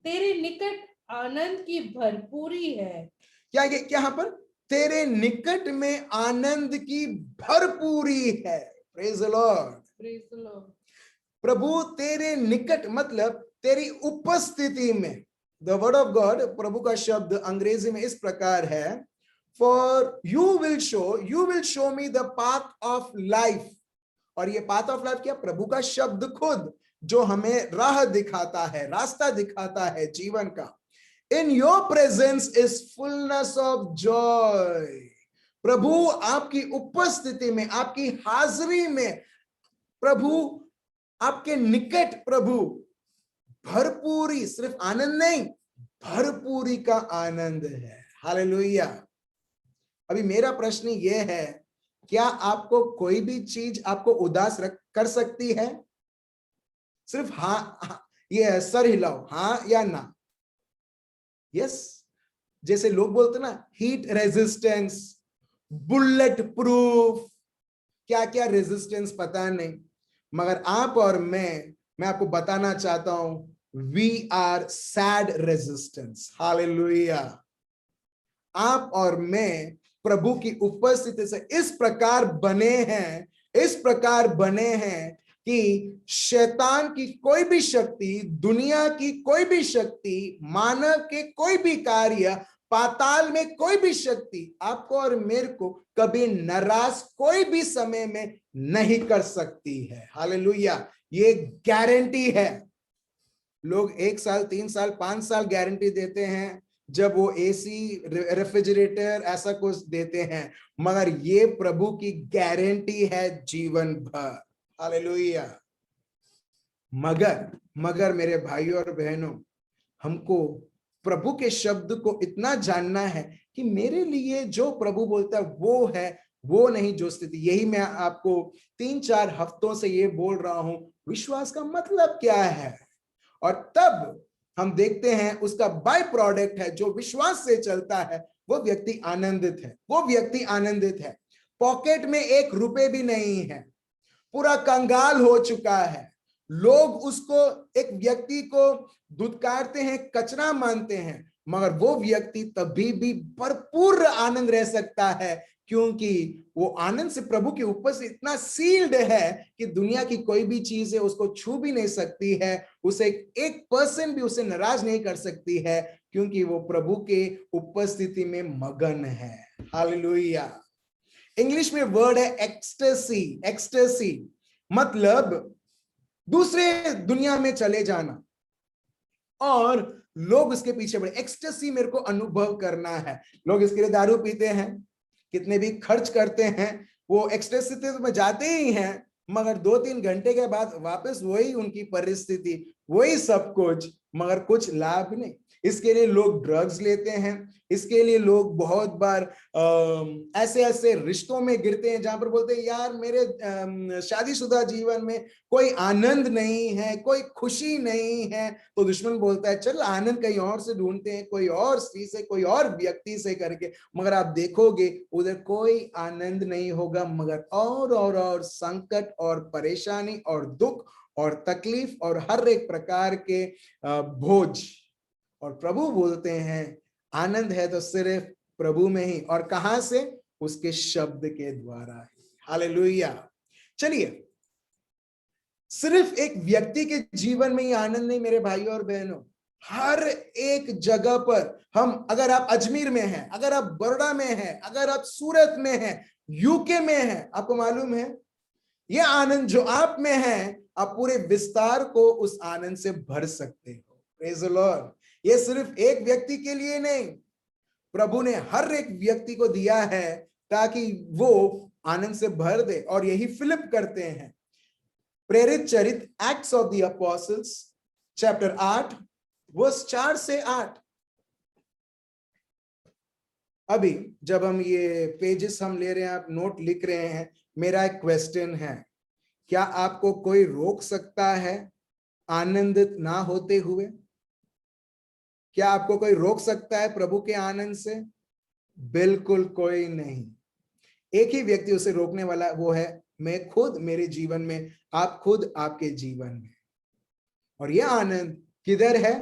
तेरे निकट आनंद की भरपूरी है। क्या यहाँ पर? तेरे निकट में आनंद की भरपूरी है। Praise the Lord. Praise the Lord. प्रभु तेरे निकट मतलब तेरी उपस्थिति में। द वर्ड ऑफ गॉड, प्रभु का शब्द अंग्रेजी में इस प्रकार है, for you will show me the path of life. और ये पाथ ऑफ लाइफ क्या? प्रभु का शब्द खुद, जो हमें राह दिखाता है, रास्ता दिखाता है जीवन का। In your presence is fullness of joy. प्रभु आपकी उपस्थिति में, आपकी हाजिरी में, प्रभु आपके निकट, प्रभु भरपूरी, सिर्फ आनंद नहीं, भरपूरी का आनंद है। हालेलुया। अभी मेरा प्रश्न यह है, क्या आपको कोई भी चीज आपको उदास कर सकती है? सिर्फ हाँ, ये सर हिलाओ, हाँ या ना। यस, जैसे लोग बोलते ना, हीट रेजिस्टेंस, बुलेट प्रूफ, क्या क्या रेजिस्टेंस पता नहीं, मगर आप और मैं आपको बताना चाहता हूं, we are sad resistance. Hallelujah. आप और मैं प्रभु की उपस्थिति से इस प्रकार बने हैं कि शैतान की कोई भी शक्ति, दुनिया की कोई भी शक्ति, मानव के कोई भी कार्य, पाताल में कोई भी शक्ति आपको और मेरे को कभी नाराज कोई भी समय में नहीं कर सकती है। हालेलुया। ये गारंटी है। लोग 1 साल, 3 साल, 5 साल गारंटी देते हैं, जब वो एसी, रेफ्रिजरेटर ऐसा कुछ देते हैं, मगर ये प्रभु की गारंटी है जीवन भर। हालेलुया। मगर मेरे भाइयों और बहनों, हमको प्रभु के शब्द को इतना जानना है कि मेरे लिए जो प्रभु बोलता है वो है, वो नहीं जो स्थिति। यही मैं आपको 3-4 हफ्तों से ये बोल रहा हूं, विश्वास का मतलब क्या है। और तब हम देखते हैं उसका बाय प्रोडक्ट है, जो विश्वास से चलता है वो व्यक्ति आनंदित है, वो व्यक्ति आनंदित है। पॉकेट में 1 रुपए भी नहीं है, पूरा कंगाल हो चुका है, लोग उसको, एक व्यक्ति को दुत्कारते हैं, कचरा मानते हैं, मगर वो व्यक्ति तभी भी भरपूर आनंद रह सकता है, क्योंकि वो आनंद से प्रभु के ऊपर से इतना सील्ड है कि दुनिया की कोई भी चीज है उसको छू भी नहीं सकती है, उसे 1% भी उसे नाराज नहीं कर सकती है, क्योंकि वो प्रभु के उपस्थिति में मगन है। हालेलुया। इंग्लिश में वर्ड है एक्सटेसी। एक्सटेसी मतलब दूसरे दुनिया में चले जाना, और लोग उसके पीछे पड़े। एक्सटेसी मेरे को अनुभव करना है। लोग इसके लिए दारू पीते हैं, कितने भी खर्च करते हैं, वो एक्सटेसी तो में जाते ही हैं, मगर 2-3 घंटे के बाद वापस वही उनकी परिस्थिति, वही सब कुछ, मगर कुछ लाभ नहीं। इसके लिए लोग ड्रग्स लेते हैं, इसके लिए लोग बहुत बार ऐसे ऐसे रिश्तों में गिरते हैं जहां पर बोलते हैं, यार मेरे शादीशुदा जीवन में कोई आनंद नहीं है, कोई खुशी नहीं है। तो दुश्मन बोलता है, चल आनंद कहीं और से ढूंढते हैं, कोई और स्त्री से, कोई और व्यक्ति से करके। मगर आप देखोगे उधर कोई आनंद नहीं होगा, मगर और संकट और परेशानी और दुख और तकलीफ और हर एक प्रकार के बोझ। और प्रभु बोलते हैं आनंद है तो सिर्फ प्रभु में ही, और कहां से? उसके शब्द के द्वारा ही। हालेलुया। चलिए, सिर्फ एक व्यक्ति के जीवन में ही आनंद नहीं मेरे भाइयों और बहनों, हर एक जगह पर हम, अगर आप अजमेर में हैं, अगर आप बड़ौदा में हैं, अगर आप सूरत में हैं, यूके में हैं, आपको मालूम है ये आनंद जो आप में है, आप पूरे विस्तार को उस आनंद से भर सकते हो। Praise the Lord. ये सिर्फ एक व्यक्ति के लिए नहीं, प्रभु ने हर एक व्यक्ति को दिया है ताकि वो आनंद से भर दे, और यही फिलिप करते हैं। प्रेरित चरित Acts of the Apostles chapter 8 verse 4 से 8। अभी जब हम ये पेजेस हम ले रहे हैं, आप नोट लिख रहे हैं, मेरा एक क्वेश्चन है, क्या आपको कोई रोक सकता है आनंदित ना होते हुए? क्या आपको कोई रोक सकता है प्रभु के आनंद से? बिल्कुल कोई नहीं। एक ही व्यक्ति उसे रोकने वाला, वो है मैं खुद, मेरे जीवन में, आप खुद आपके जीवन में। और यह आनंद किधर है?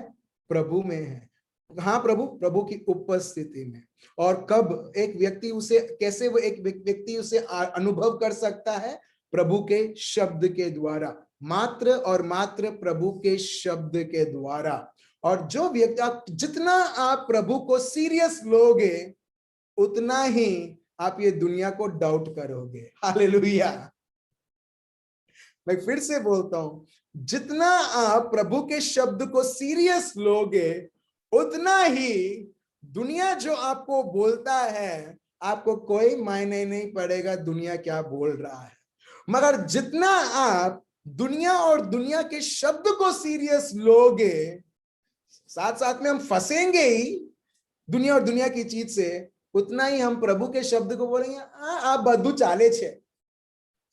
प्रभु में है। हाँ, प्रभु की उपस्थिति में। और कब एक व्यक्ति उसे, कैसे वो एक व्यक्ति उसे अनुभव कर सकता है? प्रभु के शब्द के द्वारा, मात्र और मात्र प्रभु के शब्द के द्वारा। और जो व्यक्ति, जितना आप प्रभु को सीरियस लोगे, उतना ही आप ये दुनिया को डाउट करोगे। हालेलुया। मैं फिर से बोलता हूं, जितना आप प्रभु के शब्द को सीरियस लोगे, उतना ही दुनिया जो आपको बोलता है, आपको कोई मायने नहीं पड़ेगा दुनिया क्या बोल रहा है। मगर जितना आप दुनिया और दुनिया के शब्द को सीरियस लोगे, साथ साथ में हम फंसेंगे ही दुनिया और दुनिया की चीज से, उतना ही हम प्रभु के शब्द को बोलेंगे आप बद्दू चाले छे,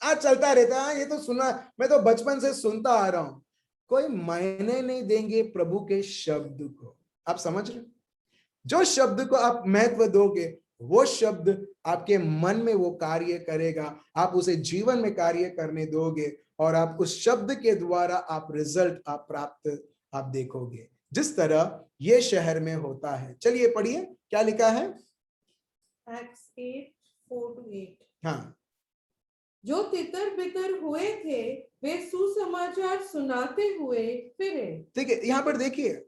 आज चलता रहता है, ये तो सुना, मैं तो बचपन से सुनता आ रहा हूं। कोई मायने नहीं देंगे प्रभु के शब्द को। आप समझ रहे? जो शब्द को आप महत्व दोगे, वो शब्द आपके मन में वो कार्य करेगा, आप उसे जीवन में कार्य करने दोगे, और आप उस शब्द के द्वारा आप रिजल्ट आप प्राप्त आप देखोगे, जिस तरह ये शहर में होता है। चलिए पढ़िए क्या लिखा है। Acts 8:4-8। हाँ, जो तितर बितर हुए थे वे सुसमाचार सुनाते हुए फिरे। ठीक है, यहां पर देखिए,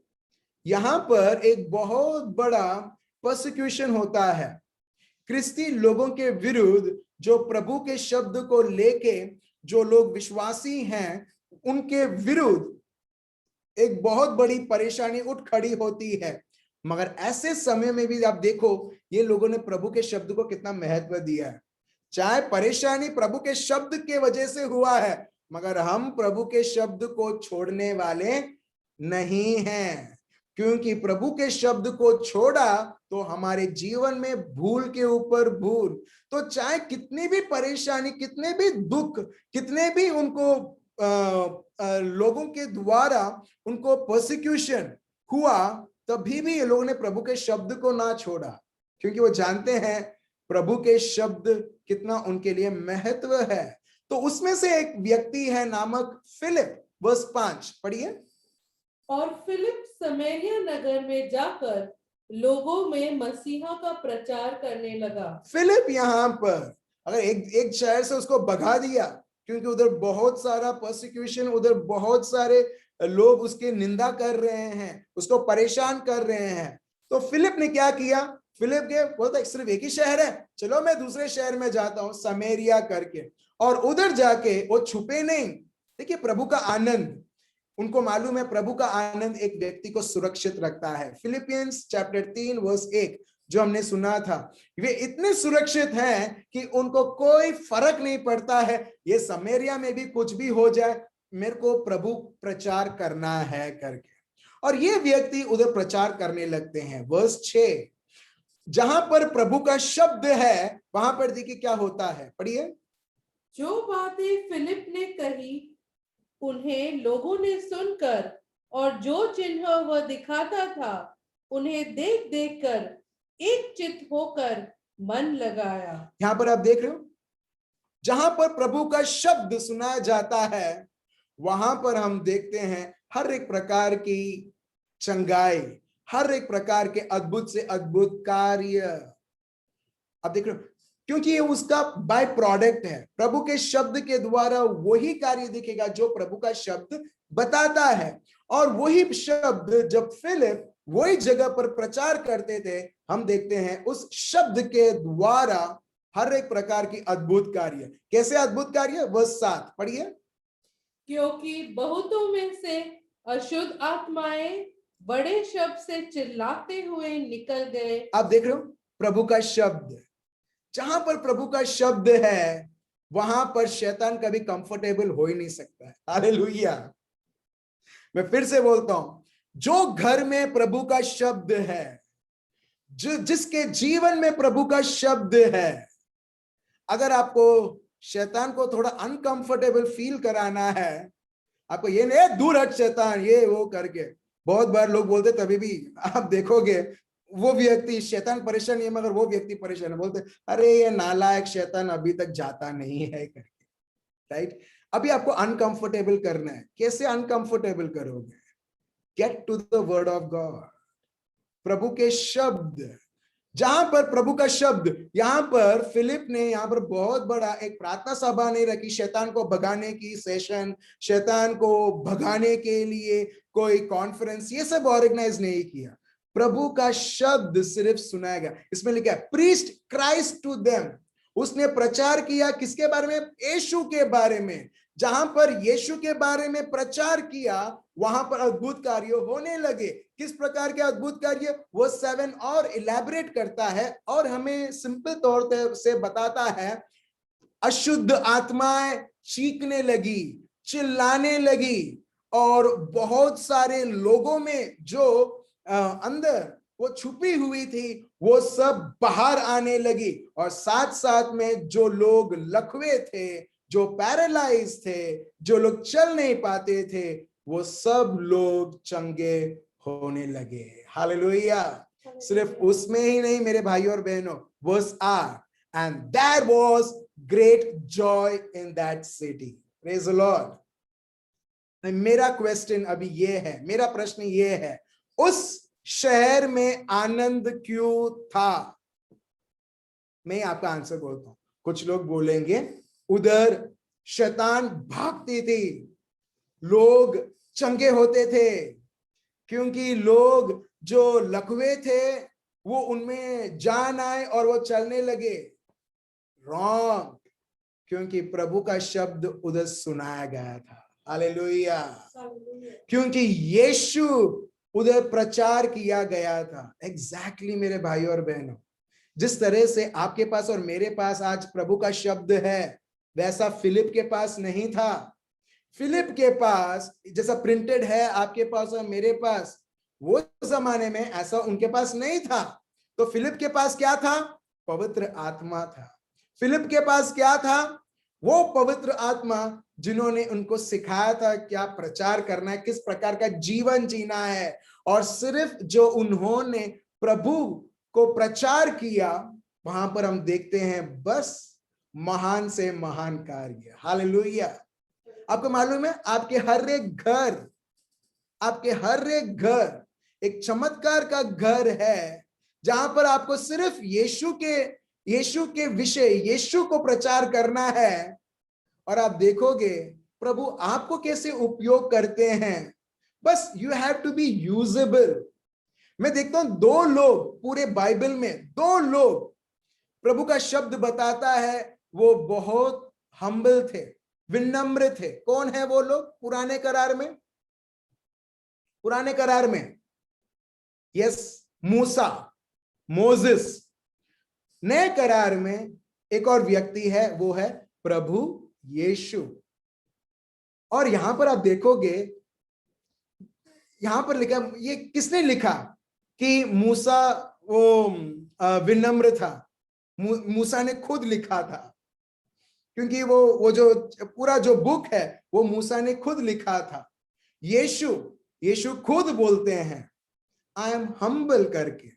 यहां पर एक बहुत बड़ा परसिक्यूशन होता है क्रिस्ती लोगों के विरुद्ध। जो प्रभु के शब्द को लेके जो लोग विश्वासी हैं, उनके विरुद्ध एक बहुत बड़ी परेशानी उठ खड़ी होती है। मगर ऐसे समय में भी आप देखो, ये लोगों ने प्रभु के शब्द को कितना महत्व दिया है। चाहे परेशानी प्रभु के शब्द के वजह से हुआ है, मगर हम प्रभु के शब्द को छोड़ने वाले नहीं हैं, क्योंकि प्रभु के शब्द को छोड़ा तो हमारे जीवन में भूल के ऊपर भूल। तो चाहे कितनी भी परेशानी, कितने भी दुख, कितने भी उनको लोगों के द्वारा उनको परसिक्यूशन हुआ, तभी भी ये लोगों ने प्रभु के शब्द को ना छोड़ा, क्योंकि वो जानते हैं प्रभु के शब्द कितना उनके लिए महत्व है। तो उसमें से एक व्यक्ति है नामक फिलिप। वर्स 5 पढ़िए। और फिलिप समरिया नगर में जाकर लोगों में मसीहा का प्रचार करने लगा। फिलिप यहाँ पर अगर एक शहर से उसको भगा दिया, क्योंकि उधर बहुत सारा परसिक्यूशन, उधर बहुत सारे लोग उसके निंदा कर रहे हैं, उसको परेशान कर रहे हैं, तो फिलिप ने क्या किया? फिलिप के बोलता सिर्फ एक ही शहर है, चलो मैं दूसरे शहर में जाता हूं, समरिया करके, और उधर जाके वो छुपे नहीं। देखिए, प्रभु का आनंद, उनको मालूम है प्रभु का आनंद एक व्यक्ति को सुरक्षित रखता है। फिलिपियंस चैप्टर 3 वर्स 1 जो हमने सुना था, वे इतने सुरक्षित हैं कि उनको कोई फर्क नहीं पड़ता है, ये समरिया में भी कुछ भी हो जाए, मेरे को प्रभु प्रचार करना है करके। और ये व्यक्ति उधर प्रचार करने लगते हैं। वर्स 6, जहां पर प्रभु का शब्द है, वहां पर देखिए क्या होता है, पढ़िए। जो बातें फिलिप ने कही उन्हें लोगों ने सुनकर, और जो चिन्ह वह दिखाता था उन्हें देख देख कर एक चित्त होकर मन लगाया। यहां पर आप देख रहे हो, जहां पर प्रभु का शब्द सुनाया जाता है, वहां पर हम देखते हैं हर एक प्रकार की चंगाई, हर एक प्रकार के अद्भुत से अद्भुत कार्य। आप देख रहे हो, क्योंकि ये उसका बाय प्रोडक्ट है। प्रभु के शब्द के द्वारा वही कार्य दिखेगा जो प्रभु का शब्द बताता है। और वही शब्द जब फिलिप वही जगह पर प्रचार करते थे, हम देखते हैं उस शब्द के द्वारा हर एक प्रकार की अद्भुत कार्य। कैसे अद्भुत कार्य? वर्स 7 पढ़िए। क्योंकि बहुतों में से अशुद्ध आत्माएं बड़े शब्द से चिल्लाते हुए निकल गए। आप देख रहे हो प्रभु का शब्द, जहां पर प्रभु का शब्द है वहां पर शैतान कभी कंफर्टेबल हो ही नहीं सकता है। हालेलुया। मैं फिर से बोलता हूं, जो घर में प्रभु का शब्द है, जिसके जीवन में प्रभु का शब्द है, अगर आपको शैतान को थोड़ा अनकंफर्टेबल फील कराना है, आपको ये नहीं दूर हट शैतान ये वो करके, बहुत बार लोग बोलते, तभी भी आप देखोगे वो व्यक्ति, शैतान परेशान नहीं है मगर वो व्यक्ति परेशान है, बोलते अरे ये नालायक शैतान अभी तक जाता नहीं है करके, राइट। अभी आपको अनकंफर्टेबल करना है। कैसे अनकंफर्टेबल करोगे? Get to the word of God, प्रभु के शब्द। जहां पर प्रभु का शब्द, यहां पर फिलिप ने यहां पर बहुत बड़ा एक प्रार्थना सभा नहीं रखी शैतान को भगाने की सेशन, शैतान को भगाने के लिए कोई कॉन्फ्रेंस, ये सब ऑर्गेनाइज नहीं किया। प्रभु का शब्द सिर्फ सुनाया गया। इसमें लिखा है प्रीस्ट क्राइस्ट टू देम, उसने प्रचार किया किसके बारे में? यीशु के बारे में। जहां पर यीशु के बारे में प्रचार किया वहां पर अद्भुत कार्य होने लगे। किस प्रकार के अद्भुत कार्य? वो 7 और इलैबोरेट करता है और हमें सिंपल तौर से बताता है। अशुद्ध आत्माएं चीखने लगी, चिल्लाने लगी, और बहुत सारे लोगों में जो अंदर वो छुपी हुई थी वो सब बाहर आने लगी, और साथ साथ में जो लोग लकवे थे, जो पैरालाइज थे, जो लोग चल नहीं पाते थे, वो सब लोग चंगे होने लगे। हालेलुया। सिर्फ उसमें ही नहीं मेरे भाई और बहनों, verse 8, and there was great joy in that city. Praise the Lord. मेरा क्वेश्चन अभी ये है, मेरा प्रश्न ये है, उस शहर में आनंद क्यों था? मैं आपका आंसर बोलता हूं। कुछ लोग बोलेंगे उधर शैतान भागती थी, लोग चंगे होते थे, क्योंकि लोग जो लकवे थे वो उनमें जान आए और वो चलने लगे। रॉन्ग, क्योंकि प्रभु का शब्द उधर सुनाया गया था। हालेलुया। क्योंकि यीशु उधर प्रचार किया गया था। एग्जैक्टली मेरे भाई और बहनों, जिस तरह से आपके पास और मेरे पास आज प्रभु का शब्द है, वैसा फिलिप के पास नहीं था। फिलिप के पास जैसा प्रिंटेड है आपके पास और मेरे पास, वो जमाने में ऐसा उनके पास नहीं था। तो फिलिप के पास क्या था? पवित्र आत्मा था। फिलिप के पास क्या था? वो पवित्र आत्मा जिन्होंने उनको सिखाया था क्या प्रचार करना है, किस प्रकार का जीवन जीना है। और सिर्फ जो उन्होंने प्रभु को प्रचार किया, वहां पर हम देखते हैं बस महान से महान कार्य। हालेलुया। आपको मालूम है आपके हर एक घर एक चमत्कार का घर है, जहां पर आपको सिर्फ यीशु के विषय, यीशु को प्रचार करना है, और आप देखोगे प्रभु आपको कैसे उपयोग करते हैं। बस you have to be usable. मैं देखता हूं 2 लोग पूरे बाइबल में, 2 लोग प्रभु का शब्द बताता है वो बहुत हम्बल थे, विनम्र थे। कौन है वो लोग? पुराने करार में यस, मूसा, मोसेस। नए करार में एक और व्यक्ति है, वो है प्रभु यीशु। और यहां पर आप देखोगे, यहां पर लिखा, ये किसने लिखा कि मूसा वो विनम्र था? मूसा ने खुद लिखा था, क्योंकि वो जो पूरा जो बुक है वो मूसा ने खुद लिखा था। यीशु खुद बोलते हैं आई एम हम्बल करके।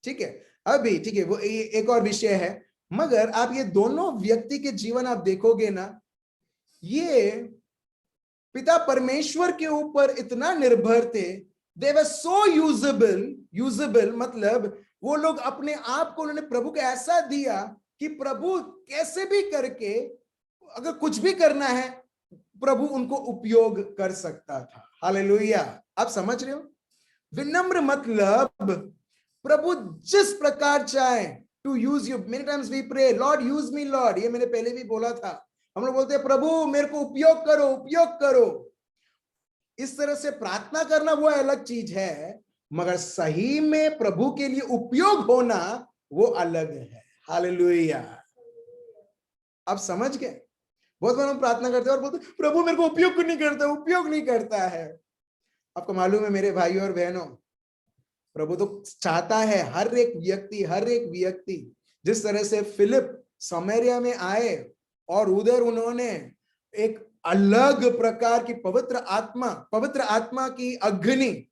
ठीक है, अभी ठीक है, वो एक और विषय है, मगर आप ये दोनों व्यक्ति के जीवन आप देखोगे ना, ये पिता परमेश्वर के ऊपर इतना निर्भर थे। दे वर सो यूजेबल, मतलब वो लोग अपने आप को उन्होंने प्रभु को ऐसा दिया कि प्रभु कैसे भी करके, अगर कुछ भी करना है, प्रभु उनको उपयोग कर सकता था। हालेलुया। आप समझ रहे हो? विनम्र मतलब प्रभु जिस प्रकार चाहे to use you. Many times we pray Lord use me Lord, ये मैंने पहले भी बोला था। हम लोग बोलते हैं प्रभु मेरे को उपयोग करो। इस तरह से प्रार्थना करना वो अलग चीज है, मगर सही में प्रभु के लिए उपयोग होना वो अलग है। हालेलुया। अब समझ गए? बहुत बार हम प्रार्थना करते हैं और बोलते प्रभु मेरे को उपयोग नहीं करता है। आपको मालूम है मेरे भाइयों और बहनों, प्रभु तो चाहता है हर एक व्यक्ति जिस तरह से फिलिप समारिया में आए और उधर उन्होंने एक अलग प्रकार की पवित्र आत्मा की अग्नि,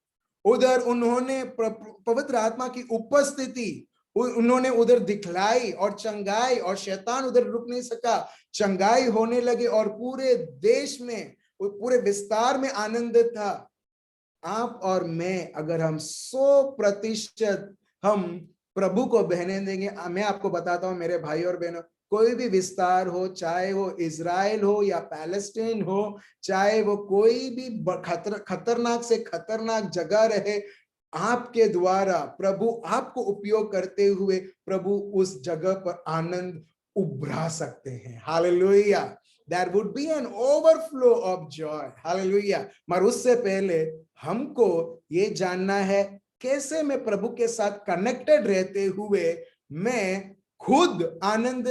उधर उन्होंने पवित्र आत्मा की उपस्थिति उन्होंने उधर दिखलाई और चंगाई, और शैतान उधर रुक नहीं सका, चंगाई होने लगे और पूरे देश में पूरे विस्तार में आनंद था। आप और मैं अगर हम 100% हम प्रभु को बहने देंगे, मैं आपको बताता हूं मेरे भाई और बहनों, कोई भी विस्तार हो, चाहे वो इजराइल हो या पैलेस्टीन हो, चाहे वो कोई भी खतरनाक से खतरनाक जगह रहे, आपके द्वारा प्रभु आपको उपयोग करते हुए प्रभु उस जगह पर आनंद उभरा सकते हैं। Hallelujah. There would be an overflow of joy. Hallelujah. मगर उससे पहले हमको ये जानना है कैसे मैं प्रभु के साथ कनेक्टेड रहते हुए मैं खुद आनंद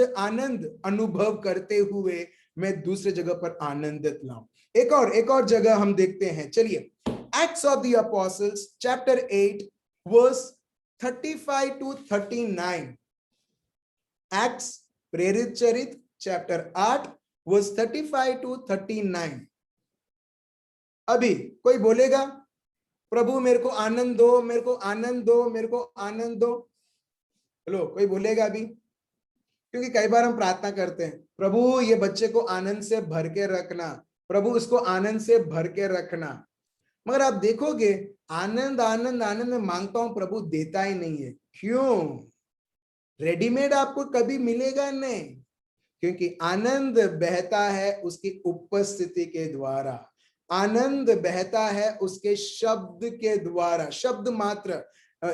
अनुभव करते हुए मैं दूसरे जगह पर आनंदित लाऊं। एक और जगह हम देखते हैं, चलिए Acts of the Apostles chapter 8 verse 35 to 39। Acts प्रेरित चरित chapter 8 verse 35 to 39। अभी कोई बोलेगा प्रभु मेरे को आनंद दो, मेरे को आनंद दो, मेरे को आनंद दो। हेलो, कोई बोलेगा अभी? क्योंकि कई बार हम प्रार्थना करते हैं प्रभु ये बच्चे को आनंद से भर के रखना, प्रभु इसको आनंद से भर के रखना। मगर आप देखोगे आनंद आनंद आनंद में मांगता हूं, प्रभु देता ही नहीं है। क्यों? रेडीमेड आपको कभी मिलेगा नहीं, क्योंकि आनंद बहता है उसकी उपस्थिति के द्वारा, आनंद बहता है उसके शब्द के द्वारा। शब्द मात्र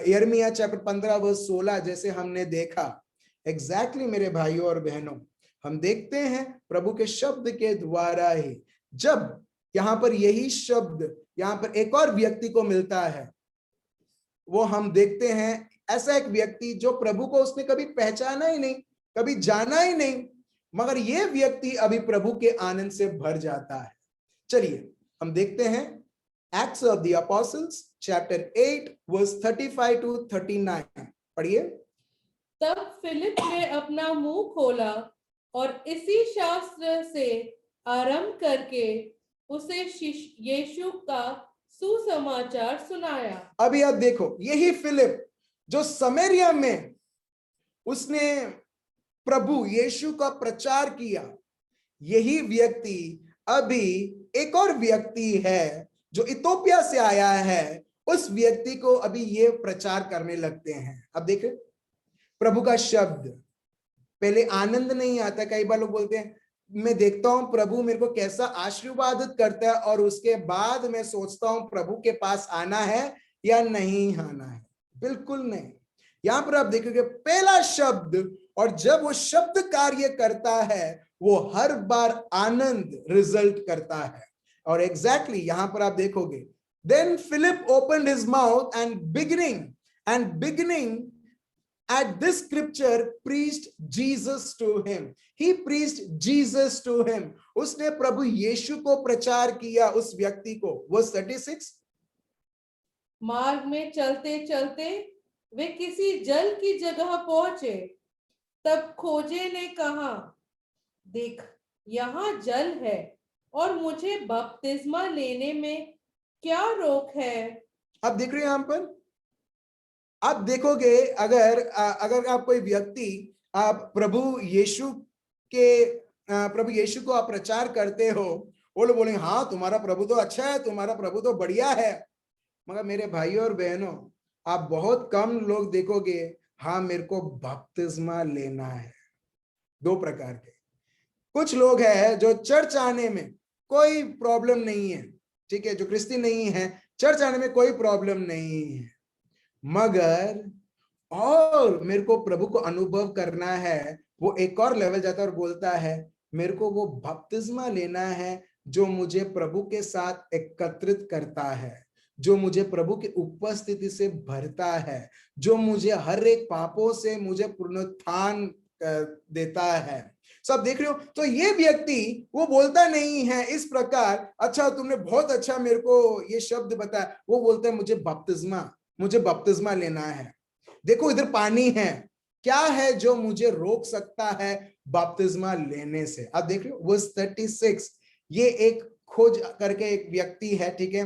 यिर्मयाह चैप्टर 15 वर्स 16 जैसे हमने देखा। एग्जैक्टली मेरे भाइयों और बहनों, हम देखते हैं प्रभु के शब्द के द्वारा ही। जब यहां पर यही शब्द यहां पर एक और व्यक्ति को मिलता है, वो हम देखते हैं ऐसा एक व्यक्ति जो प्रभु को उसने कभी पहचाना ही नहीं, कभी जाना ही नहीं, मगर ये व्यक्ति अभी प्रभु के आनंद से भर जाता है। चलिए हम देखते हैं Acts of the Apostles chapter 8 verse 35 to 39। पढ़िए। तब फिलिप ने अपना मुंह खोला और इसी शास्त्र से आरंभ करके उसे यीशु का सुसमाचार सुनाया। अभी आप देखो, यही फिलिप जो समारिया में उसने प्रभु यीशु का प्रचार किया, यही व्यक्ति अभी एक और व्यक्ति है जो इथोपिया से आया है, उस व्यक्ति को अभी ये प्रचार करने लगते हैं। अब देखें प्रभु का शब्द, पहले आनंद नहीं आता। कई बार लोग बोलते हैं मैं देखता हूं प्रभु मेरे को कैसा आशीर्वादित करता है और उसके बाद मैं सोचता हूं प्रभु के पास आना है या नहीं आना है। बिल्कुल नहीं। यहां पर आप देखोगे पहला शब्द, और जब वो शब्द कार्य करता है वो हर बार आनंद रिजल्ट करता है। और एग्जैक्टली यहां पर आप देखोगे, then Philip opened his mouth and beginning at this scripture preached Jesus to him। He preached Jesus to him। उसने प्रभु यीशु को प्रचार किया उस व्यक्ति को। Verse 36। मार्ग में चलते चलते वे किसी जल की जगह पहुंचे, तब खोजे ने कहा देख यहाँ जल है और मुझे बपतिस्मा लेने में क्या रोक है। अब देख रहे हैं यहां पर आप देखोगे अगर आप कोई व्यक्ति आप प्रभु यीशु को आप प्रचार करते हो, वो लोग बोलेंगे हाँ तुम्हारा प्रभु तो अच्छा है, तुम्हारा प्रभु तो बढ़िया है। मगर मेरे भाइयों और बहनों, आप बहुत कम लोग देखोगे हाँ मेरे को बपतिस्मा लेना है। दो प्रकार के कुछ लोग हैं जो चर्च आने में कोई प्रॉब्लम नहीं है, ठीक है, जो क्रिश्चियन नहीं है, चर्च आने में कोई प्रॉब्लम नहीं है, मगर और मेरे को प्रभु को अनुभव करना है, वो एक और लेवल जाता है और बोलता है मेरे को वो बपतिस्मा लेना है जो मुझे प्रभु के साथ एकत्रित करता है, जो मुझे प्रभु की उपस्थिति से भरता है, जो मुझे हर एक पापों से मुझे पुनरुत्थान देता है। सब देख रहे हो? तो ये व्यक्ति वो बोलता नहीं है इस प्रकार, अच्छा तुमने बहुत अच्छा मेरे को ये शब्द बताया, वो बोलता है मुझे बपतिस्मा लेना है। देखो इधर पानी है, क्या है जो मुझे रोक सकता है बपतिस्मा लेने से? आप देख रहे हो वर्स 36, ये एक खोज करके एक व्यक्ति है, ठीक है,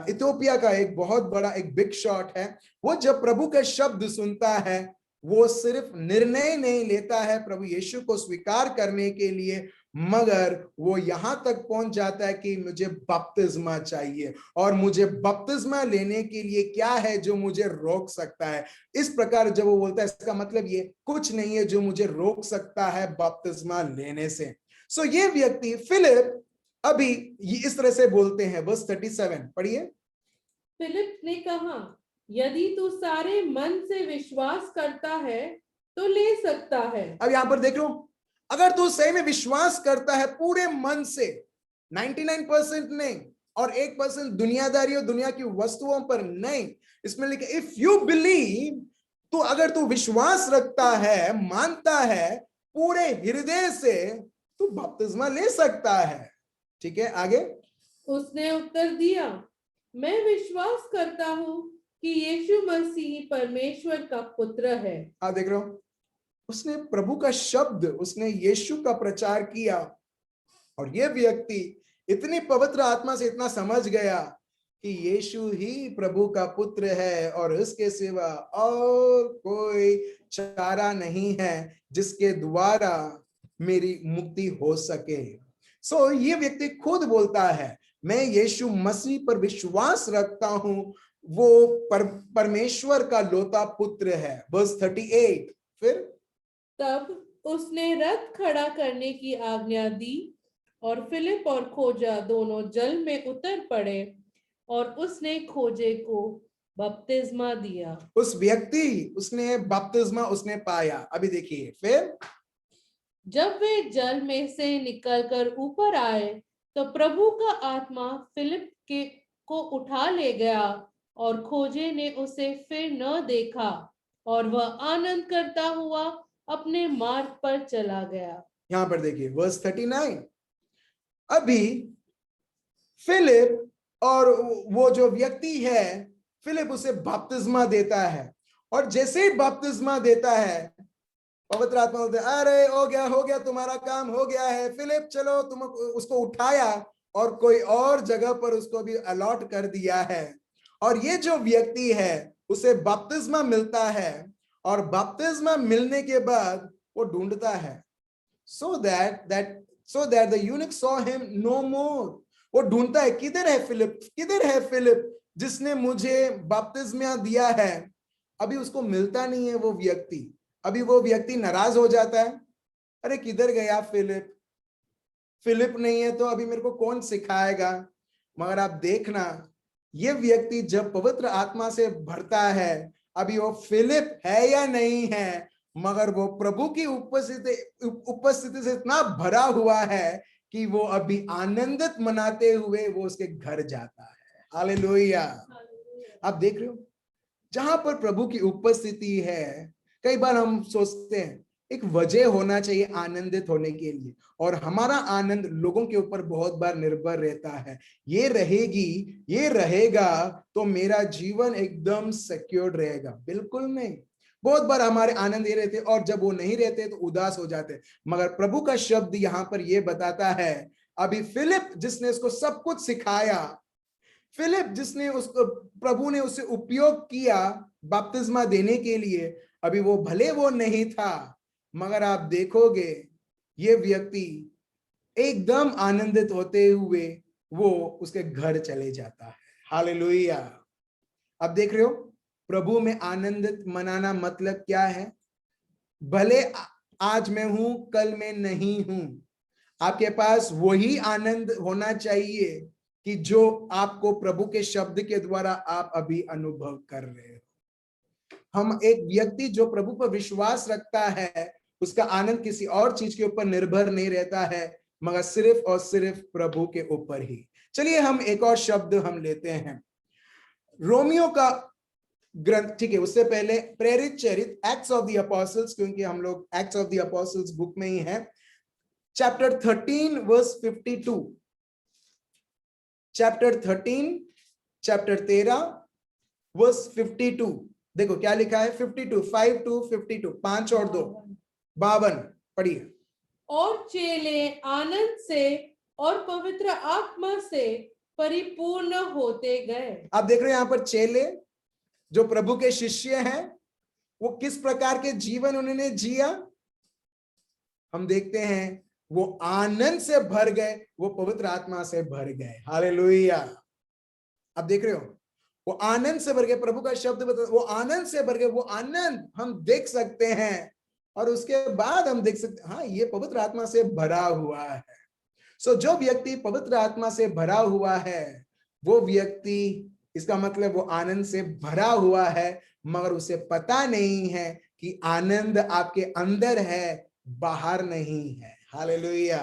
इथियोपिया का एक बहुत बड़ा एक बिग शॉट है। वो जब प्रभु का शब्द सुनता है, वो सिर्फ निर्णय नहीं लेता है प्रभु यीशु को स्वीकार करने के लिए, मगर वो यहां तक पहुंच जाता है कि मुझे बपतिस्मा चाहिए, और मुझे बपतिस्मा लेने के लिए क्या है जो मुझे रोक सकता है। इस प्रकार जब वो बोलता है, इसका मतलब ये कुछ नहीं है जो मुझे रोक सकता है बपतिस्मा लेने से। सो ये व्यक्ति फिलिप अभी इस तरह से बोलते हैं, वर्स 37 पढ़िए। फिलिप ने कहा, यदि तू सारे मन से विश्वास करता है तो ले सकता है। अब यहां पर देख लो, अगर तू सही में विश्वास करता है पूरे मन से, 99% नहीं, और 1% दुनियादारी और दुनिया की वस्तुओं पर नहीं, इसमें लिखा इफ यू बिलीव, तो अगर तू विश्वास रखता है, मानता है पूरे हृदय से, तू बपतिस्मा ले सकता है। ठीक है, आगे। उसने उत्तर दिया, मैं विश्वास करता हूं कि यीशु मसीह परमेश्वर का पुत्र है। आप देख रहे हो, उसने प्रभु का शब्द, उसने यीशु का प्रचार किया, और यह व्यक्ति इतनी पवित्र आत्मा से इतना समझ गया कि यीशु ही प्रभु का पुत्र है, और इसके सिवा और कोई चारा नहीं है जिसके द्वारा मेरी मुक्ति हो सके। सो ये व्यक्ति खुद बोलता है, मैं यीशु मसीह पर विश्वास रखता हूं, वो परमेश्वर का लोता पुत्र है। वर्स 38 फिर, तब उसने रथ खड़ा करने की आज्ञा दी, और फिलिप और खोजा दोनों जल में उतर पड़े, और उसने खोजे को बपतिस्मा दिया। उस व्यक्ति उसने बपतिस्मा उसने पाया। अभी देखिए फिर, जब वे जल में से निकलकर ऊपर आए तो प्रभु का आत्मा फिलिप के को उठा ले गया, और खोजे ने उसे फिर न देखा, और वह आनंद करता हुआ अपने मार्ग पर चला गया। यहां पर देखिए वर्स 39, अभी फिलिप और वो जो व्यक्ति है, फिलिप उसे बपतिस्मा देता है, और जैसे ही बपतिस्मा देता है, पवित्र आत्मा बोलते अरे हो गया तुम्हारा काम हो गया है फिलिप, चलो तुम उसको उठाया और कोई और जगह पर उसको भी अलॉट कर दिया है। और ये जो व्यक्ति है उसे बपतिस्मा मिलता है, और बपतिस्मा मिलने के बाद वो ढूंढता है, so that the eunuch saw him no more। वो ढूंढता है, किधर है फिलिप जिसने मुझे बपतिस्मा दिया है। अभी उसको मिलता नहीं है वो व्यक्ति। अभी वो व्यक्ति नाराज हो जाता है, अरे किधर गया फिलिप नहीं है तो अभी मेरे को कौन सिखाएगा। मगर आप देखना, ये व्यक्ति जब पवित्र आत्मा से भरता है, अभी वो फिलिप है या नहीं है, मगर वो प्रभु की उपस्थिति से इतना भरा हुआ है कि वो अभी आनंदित मनाते हुए वो उसके घर जाता है। हालेलुया। आप देख रहे हो, जहां पर प्रभु की उपस्थिति है, कई बार हम सोचते हैं एक वजह होना चाहिए आनंदित होने के लिए, और हमारा आनंद लोगों के ऊपर बहुत बार निर्भर रहता है। ये रहेगा तो मेरा जीवन एकदम सिक्योर्ड रहेगा, बिल्कुल नहीं। बहुत बार हमारे आनंद ये रहते, और जब वो नहीं रहते तो उदास हो जाते। मगर प्रभु का शब्द यहां पर ये बताता है, अभी फिलिप जिसने उसको सब कुछ सिखाया, फिलिप जिसने उसको प्रभु ने उसे उपयोग किया बपतिस्मा देने के लिए, अभी वो भले वो नहीं था, मगर आप देखोगे ये व्यक्ति एकदम आनंदित होते हुए वो उसके घर चले जाता है। हालेलुया। अब देख रहे हो, प्रभु में आनंदित मनाना मतलब क्या है? भले आज मैं हूं, कल मैं नहीं हूं, आपके पास वही आनंद होना चाहिए कि जो आपको प्रभु के शब्द के द्वारा आप अभी अनुभव कर रहे हो। हम एक व्यक्ति जो प्रभु पर विश्वास रखता है, उसका आनंद किसी और चीज के ऊपर निर्भर नहीं रहता है, मगर सिर्फ और सिर्फ प्रभु के ऊपर ही। चलिए हम एक और शब्द हम लेते हैं, रोमियो का ग्रंथ, ठीक है, उससे पहले प्रेरित चरित एक्ट्स ऑफ द अपोस्टल्स, क्योंकि हम लोग Acts of the Apostles book में ही है, chapter 13 verse 52, chapter 13 chapter 13 verse 52। देखो क्या लिखा है, 52, 5 to 52, 5 और 2 52, पढ़िए। और चेले आनंद से और पवित्र आत्मा से परिपूर्ण होते गए। आप देख रहे हैं यहाँ पर चेले जो प्रभु के शिष्य हैं, वो किस प्रकार के जीवन उन्होंने जिया, हम देखते हैं वो आनंद से भर गए, वो पवित्र आत्मा से भर गए। हालेलुया। आप देख रहे हो, वो आनंद से भर गए, प्रभु का शब्द बता, वो आनंद से भर गए, वो आनंद हम देख सकते हैं, और उसके बाद हम देख सकते हैं हाँ ये पवित्र आत्मा से भरा हुआ है। सो जो व्यक्ति पवित्र आत्मा से भरा हुआ है, वो व्यक्ति, इसका मतलब वो आनंद से भरा हुआ है, मगर उसे पता नहीं है कि आनंद आपके अंदर है, बाहर नहीं है। हालेलुया।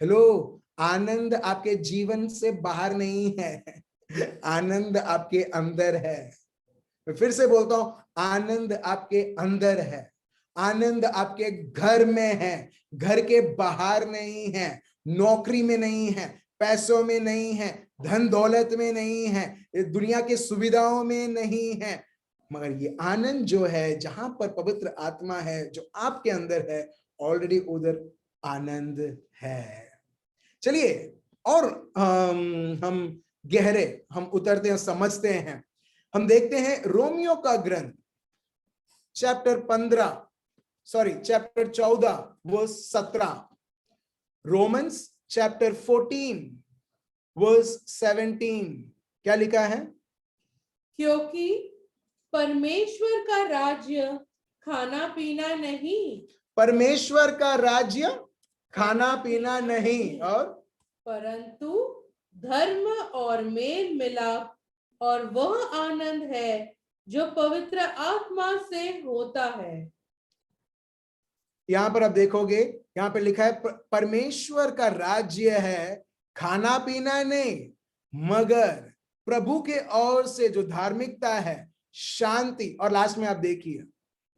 हेलो, आनंद आपके जीवन से बाहर नहीं है, आनंद आपके अंदर है। मैं फिर से बोलता हूं, आनंद आपके अंदर है, आनंद आपके घर में है, घर के बाहर नहीं है, नौकरी में नहीं है, पैसों में नहीं है, धन दौलत में नहीं है, दुनिया की सुविधाओं में नहीं है, मगर ये आनंद जो है, जहां पर पवित्र आत्मा है जो आपके अंदर है, ऑलरेडी उधर आनंद है। चलिए, और हम गहरे हम उतरते हैं, समझते हैं। हम देखते हैं रोमियो का ग्रंथ chapter 14 verse 17, Romans chapter 14 verse 17, क्या लिखा है? क्योंकि परमेश्वर का राज्य खाना पीना नहीं, परमेश्वर का राज्य खाना पीना नहीं, और परंतु धर्म और मेल मिलाप और वह आनंद है जो पवित्र आत्मा से होता है। यहां पर आप देखोगे, यहां पर लिखा है परमेश्वर का राज्य है खाना पीना नहीं, मगर प्रभु के ओर से जो धार्मिकता है, शांति, और लास्ट में आप देखिए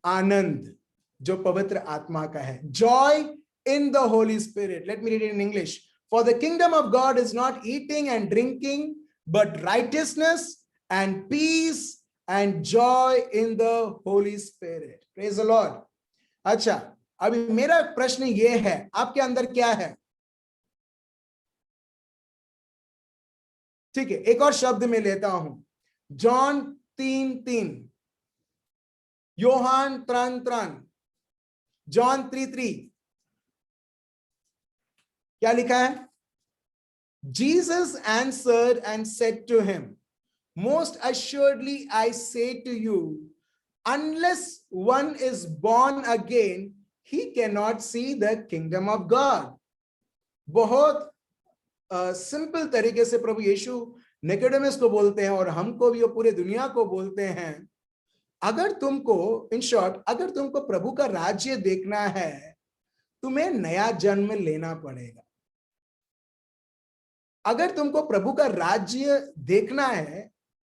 आनंद जो पवित्र आत्मा का है, joy in the Holi spirit. Let me read in English. For the kingdom of God is not eating and drinking, but righteousness and peace and joy in the Holy Spirit. Praise the Lord. अच्छा, अभी मेरा प्रश्न ये है, आपके अंदर क्या है? ठीक है, एक और शब्द में लेता हूं, जॉन 3:3, योहान 3:3, जॉन 3:3, क्या लिखा है? Jesus answered and said to him, most assuredly I say to you, unless one is born again, he cannot see the kingdom of God. बहुत सिंपल तरीके से प्रभु यीशु निकोडेमस को बोलते हैं, और हमको भी, और पूरे दुनिया को बोलते हैं, अगर तुमको, इन शॉर्ट, अगर तुमको प्रभु का राज्य देखना है, तुम्हें नया जन्म लेना पड़ेगा। अगर तुमको प्रभु का राज्य देखना है,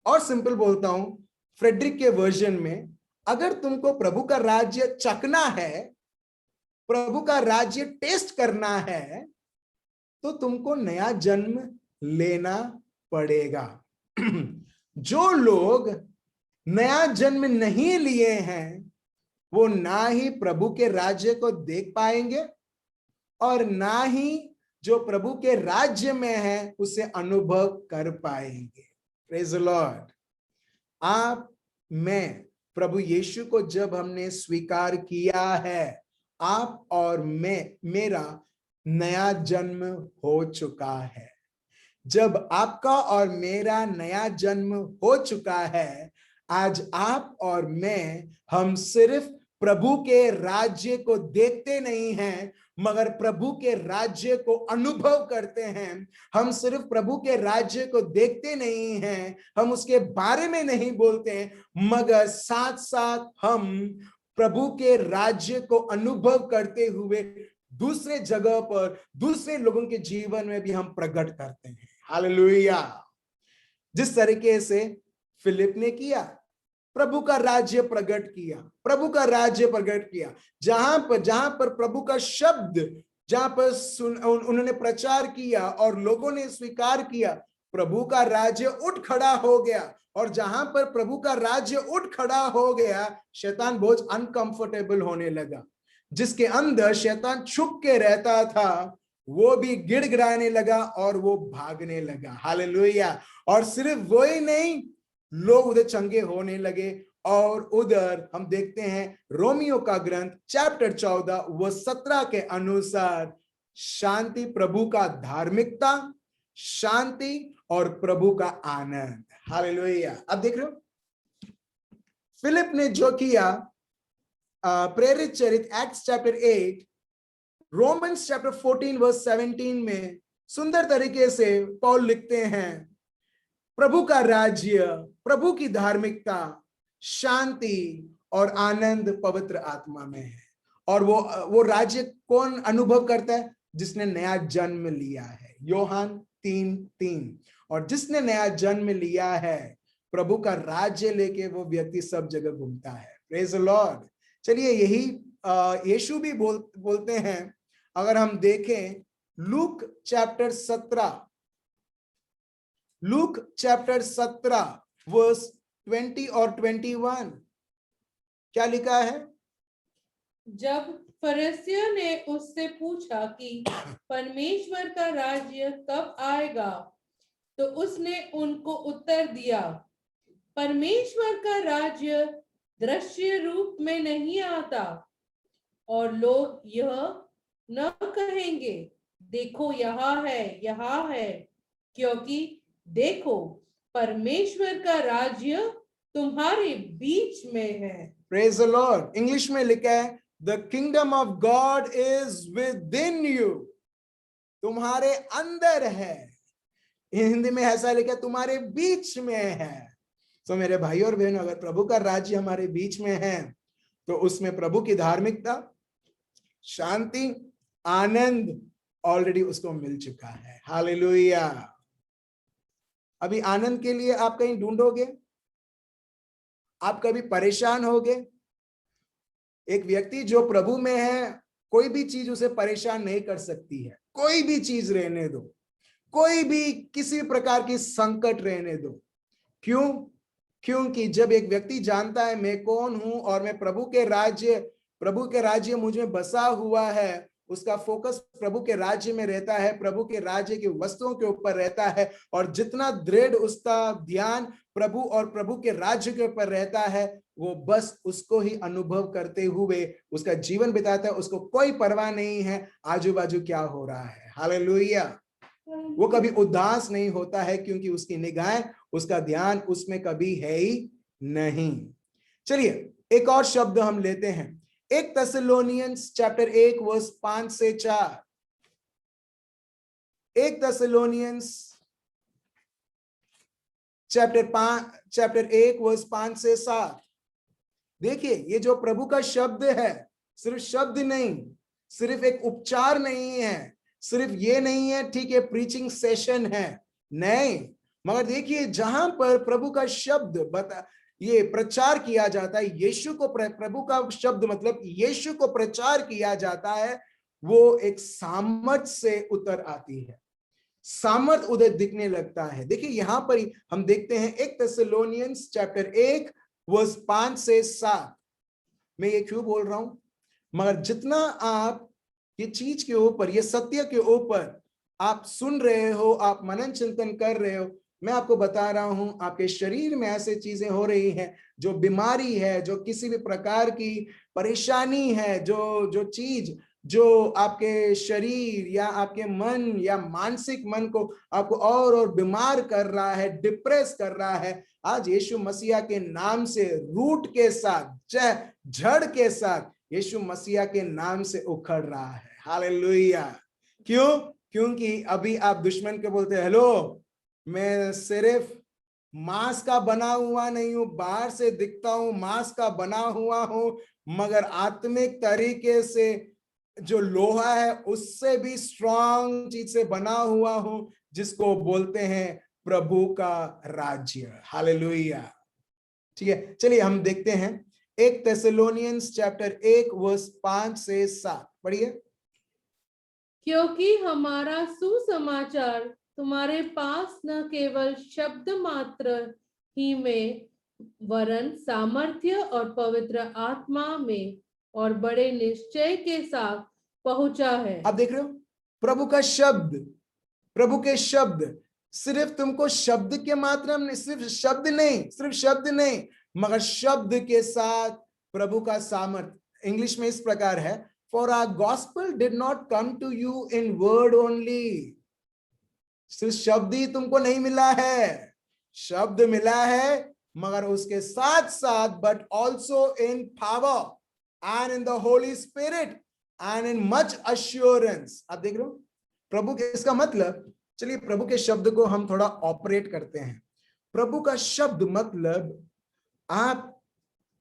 और सिंपल बोलता हूं फ्रेडरिक के वर्जन में, अगर तुमको प्रभु का राज्य चखना है, प्रभु का राज्य टेस्ट करना है, तो तुमको नया जन्म लेना पड़ेगा। जो लोग नया जन्म नहीं लिए हैं, वो ना ही प्रभु के राज्य को देख पाएंगे, और ना ही जो प्रभु के राज्य में है उसे अनुभव कर पाएंगे। Praise the Lord. आप, मैं, प्रभु यीशु को जब हमने स्वीकार किया है, आप और मैं, मेरा नया जन्म हो चुका है। जब आपका और मेरा नया जन्म हो चुका है, आज आप और मैं, हम सिर्फ प्रभु के राज्य को देखते नहीं हैं, मगर प्रभु के राज्य को अनुभव करते हैं। हम सिर्फ प्रभु के राज्य को देखते नहीं हैं, हम उसके बारे में नहीं बोलते हैं, मगर साथ साथ हम प्रभु के राज्य को अनुभव करते हुए दूसरे जगह पर, दूसरे लोगों के जीवन में भी हम प्रकट करते हैं। हालेलुया। जिस तरीके से फिलिप ने किया, प्रभु का राज्य प्रकट किया, प्रभु का राज्य प्रकट किया। जहां पर प्रभु का शब्द, जहां पर उन्होंने प्रचार किया और लोगों ने स्वीकार किया, प्रभु का राज्य उठ खड़ा हो गया। और जहां पर प्रभु का राज्य उठ खड़ा हो गया, शैतान बहुत अनकंफर्टेबल होने लगा। जिसके अंदर शैतान छुप के रहता था, वो भी गिड़गिड़ाने लगा और वो भागने लगा। हालेलुया। और सिर्फ वो ही नहीं, लोग उधर चंगे होने लगे। और उधर हम देखते हैं रोमियो का ग्रंथ चैप्टर 14 व 17 के अनुसार, शांति, प्रभु का धार्मिकता, शांति और प्रभु का आनंद। हालेलुया। अब देख रहे हो फिलिप ने जो किया, प्रेरित चरित Acts chapter 8, Romans chapter 14 verse 17 में सुंदर तरीके से पौल लिखते हैं, प्रभु का राज्य, प्रभु की धार्मिकता, शांति और आनंद पवित्र आत्मा में है। और वो राज्य कौन अनुभव करता है? जिसने नया जन्म लिया है। योहान 3:3। और जिसने नया जन्म लिया है, प्रभु का राज्य लेके वो व्यक्ति सब जगह घूमता है। Praise the Lord. चलिए, यही यीशु भी बोलते हैं। अगर हम देखें लूक चैप्टर 17 वर्स 20 और 21, क्या लिखा है? जब फरीसियों ने उससे पूछा कि परमेश्वर का राज्य कब आएगा, तो उसने उनको उत्तर दिया, परमेश्वर का राज्य दृश्य रूप में नहीं आता, और लोग यह न कहेंगे देखो यहाँ है, क्योंकि देखो परमेश्वर का राज्य तुम्हारे बीच में है। Praise the Lord. इंग्लिश में लिखा है, the kingdom of God is with in you, तुम्हारे अंदर है। हिंदी में ऐसा लिखा है, तुम्हारे बीच में है। तो मेरे भाई और बहनों, अगर प्रभु का राज्य हमारे बीच में है, तो उसमें प्रभु की धार्मिकता, शांति, आनंद ऑलरेडी उसको मिल चुका है। हालेलुया। अभी आनंद के लिए आप कहीं ढूंढोगे? आप कभी परेशान होगे? एक व्यक्ति जो प्रभु में है, कोई भी चीज उसे परेशान नहीं कर सकती है। कोई भी चीज रहने दो, कोई भी किसी प्रकार की संकट रहने दो। क्यों? क्योंकि जब एक व्यक्ति जानता है मैं कौन हूं और मैं प्रभु के राज्य मुझ में बसा हुआ है, उसका फोकस प्रभु के राज्य में रहता है, प्रभु के राज्य की वस्तुओं के ऊपर रहता है। और जितना दृढ़ उसका ध्यान प्रभु और प्रभु के राज्य के ऊपर रहता है, वो बस उसको ही अनुभव करते हुए उसका जीवन बिताता है। उसको कोई परवाह नहीं है आजू बाजू क्या हो रहा है। हालेलुया। वो कभी उदास नहीं होता है, क्योंकि उसकी निगाहें, उसका ध्यान उसमें कभी है ही नहीं। चलिए, एक और शब्द हम लेते हैं, 1 थेसलोनियंस चैप्टर 1 वर्स 5 से 4। 1 थेसलोनियंस चैप्टर 1 वर्स 5 से 7। देखिए, ये जो प्रभु का शब्द है, सिर्फ शब्द नहीं, सिर्फ एक उपचार नहीं है, सिर्फ ये नहीं है ठीक है प्रीचिंग सेशन है, नहीं। मगर देखिए, जहां पर प्रभु का शब्द ये प्रचार किया जाता है, यीशु को, प्रभु का शब्द मतलब यीशु को प्रचार किया जाता है, वो एक सामर्थ से उतर आती है, सामर्थ उधर दिखने लगता है। देखिए, यहां पर हम देखते हैं 1 थेसलोनियंस चैप्टर 1 वर्स 5 से 7। मैं ये क्यों बोल रहा हूं? मगर जितना आप ये चीज के ऊपर, ये सत्य के ऊपर आप सुन रहे हो, आप मनन चिंतन कर रहे हो, मैं आपको बता रहा हूं, आपके शरीर में ऐसे चीजें हो रही हैं, जो बीमारी है, जो किसी भी प्रकार की परेशानी है, जो चीज जो आपके शरीर या आपके मन या मानसिक मन को आपको और बीमार कर रहा है, डिप्रेस कर रहा है, आज यीशु मसीहा के नाम से रूट के साथ, जड़ के साथ यीशु मसीहा के नाम से उखड़ रहा है। हालेलुया। क्यों? क्योंकि अभी आप दुश्मन के बोलते, हेलो, मैं सिर्फ मांस का बना हुआ नहीं हूं, बाहर से दिखता हूं मांस का बना हुआ हूं, मगर आत्मिक तरीके से जो लोहा है उससे भी स्ट्रांग चीज से बना हुआ हूं, जिसको बोलते हैं प्रभु का राज्य। हालेलुया। ठीक है, चलिए हम देखते हैं 1 थेसलोनियंस चैप्टर 1 वर्स 5 से 7 पढ़िए। क्योंकि हमारा सुसमाचार तुम्हारे पास न केवल शब्द मात्र ही में वरन सामर्थ्य और पवित्र आत्मा में और बड़े निश्चय के साथ पहुंचा है। आप देख रहे हो, प्रभु का शब्द, प्रभु के शब्द सिर्फ तुमको शब्द के मात्रा में, सिर्फ शब्द नहीं, मगर शब्द के साथ प्रभु का सामर्थ्य। इंग्लिश में इस प्रकार है, for our gospel did not come to you in word only। सिर्फ शब्द ही तुमको नहीं मिला है, शब्द मिला है मगर उसके साथ साथ but also in power and in the Holi spirit and in much assurance. आप देख रहे हो प्रभु के, इसका मतलब, चलिए प्रभु के शब्द को हम थोड़ा ऑपरेट करते हैं। प्रभु का शब्द मतलब आप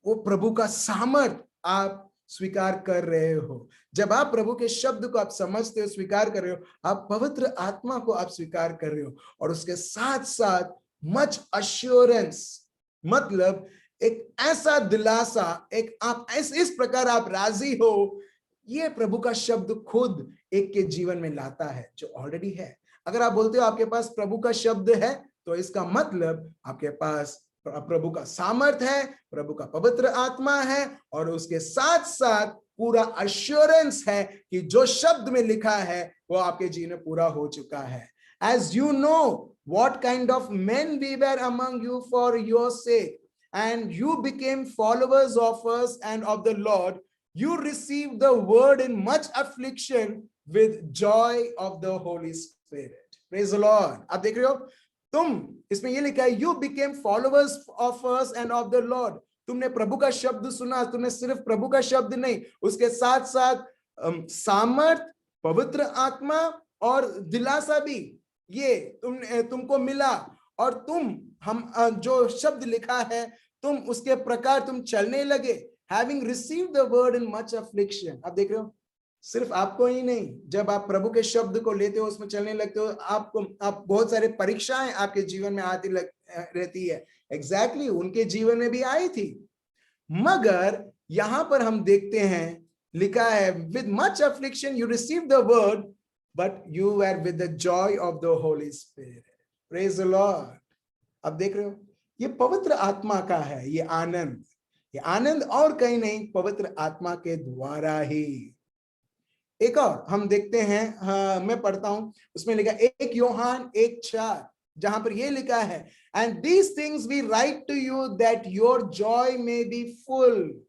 वो प्रभु का सामर्थ आप स्वीकार कर रहे हो। जब आप प्रभु के शब्द को आप समझते हो, स्वीकार कर रहे हो, आप पवित्र आत्मा को आप स्वीकार कर रहे हो, और उसके साथ साथ मच अश्योरेंस मतलब एक ऐसा दिलासा, एक आप इस प्रकार आप राजी हो, ये प्रभु का शब्द खुद एक के जीवन में लाता है जो ऑलरेडी है। अगर आप बोलते हो आपके पास प्रभु का शब्द है, तो इसका मतलब आपके पास प्रभु का सामर्थ्य है, प्रभु का पवित्र आत्मा है, और उसके साथ साथ पूरा अश्योरेंस है कि जो शब्द में लिखा है वो आपके जीवन में पूरा हो चुका है। As you know what kind of men we were among you for your sake, and you became followers of us and of the Lord, you received the word in much affliction with joy of the Holy Spirit। Praise the Lord। आप देख रहे हो, तुम, इसमें ये लिखा है, you became followers of us and of the Lord। तुमने प्रभु का शब्द सुना, तुमने सिर्फ प्रभु का शब्द नहीं, उसके साथ साथ सामर्थ, पवित्र आत्मा और दिलासा भी ये तुमको मिला, और तुम हम जो शब्द लिखा है तुम उसके प्रकार तुम चलने लगे। Having received the word in much affliction। आप देख रहे हो, सिर्फ आपको ही नहीं, जब आप प्रभु के शब्द को लेते हो, उसमें चलने लगते हो, आप बहुत सारे परीक्षाएं आपके जीवन में आती रहती है। एग्जैक्टली उनके जीवन में भी आई थी, मगर यहां पर हम देखते हैं लिखा है, with much affliction you received the word but you were with the joy of the Holy Spirit। Praise the Lord। अब देख रहे हो, ये पवित्र आत्मा का है, ये आनंद और कहीं नहीं, पवित्र आत्मा के द्वारा ही। एक और हम देखते हैं, मैं पढ़ता हूं, उसमें लिखा 1 यूहन्ना 1:4, जहां पर ये लिखा है, and these things we write to you that your joy may be full.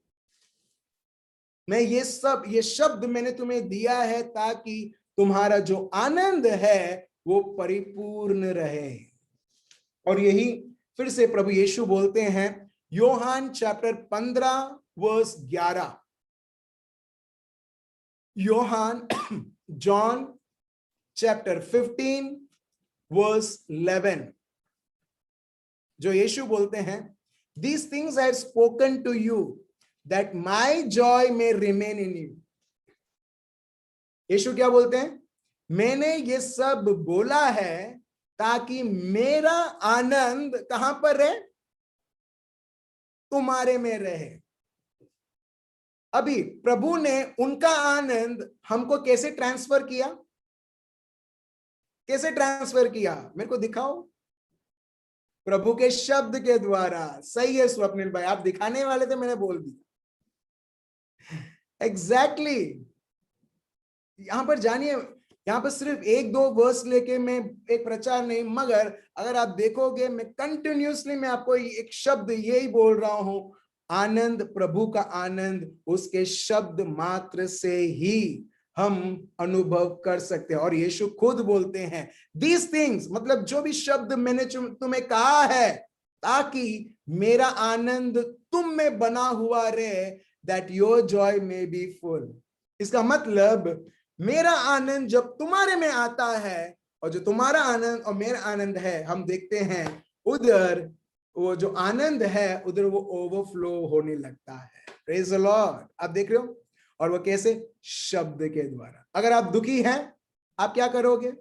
मैं ये शब्द मैंने तुम्हें दिया है ताकि तुम्हारा जो आनंद है वो परिपूर्ण रहे। और यही फिर से प्रभु यीशु बोलते हैं, यूहन्ना chapter 15 verse 11, John chapter 15 verse 11, जो यीशु बोलते हैं, these things I have spoken to you that my joy may remain in you। यीशु क्या बोलते हैं, मैंने ये सब बोला है ताकि मेरा आनंद कहां पर रहे, तुम्हारे में रहे। अभी प्रभु ने उनका आनंद हमको कैसे ट्रांसफर किया, मेरे को दिखाओ। प्रभु के शब्द के द्वारा। सही है स्वप्निल भाई, आप दिखाने वाले थे, मैंने बोल दिया। एग्जैक्टली यहां पर जानिए, यहां पर सिर्फ 1-2 वर्स लेके मैं एक प्रचार नहीं, मगर अगर आप देखोगे मैं कंटिन्यूसली मैं आपको एक शब्द यही बोल रहा हूं, आनंद, प्रभु का आनंद उसके शब्द मात्र से ही हम अनुभव कर सकते हैं। और यीशु खुद बोलते हैं, दीज थिंग्स मतलब जो भी शब्द मैंने तुम्हें कहा है ताकि मेरा आनंद तुम में बना हुआ रहे, that your Joy may be full. इसका मतलब मेरा आनंद जब तुम्हारे में आता है, और जो तुम्हारा आनंद और मेरा आनंद है, हम देखते हैं उधर वो जो आनंद है उधर वो ओवरफ्लो होने लगता है। Praise the Lord. आप देख रहे हो, और वो कैसे, शब्द के द्वारा। अगर आप दुखी हैं, आप क्या करोगे?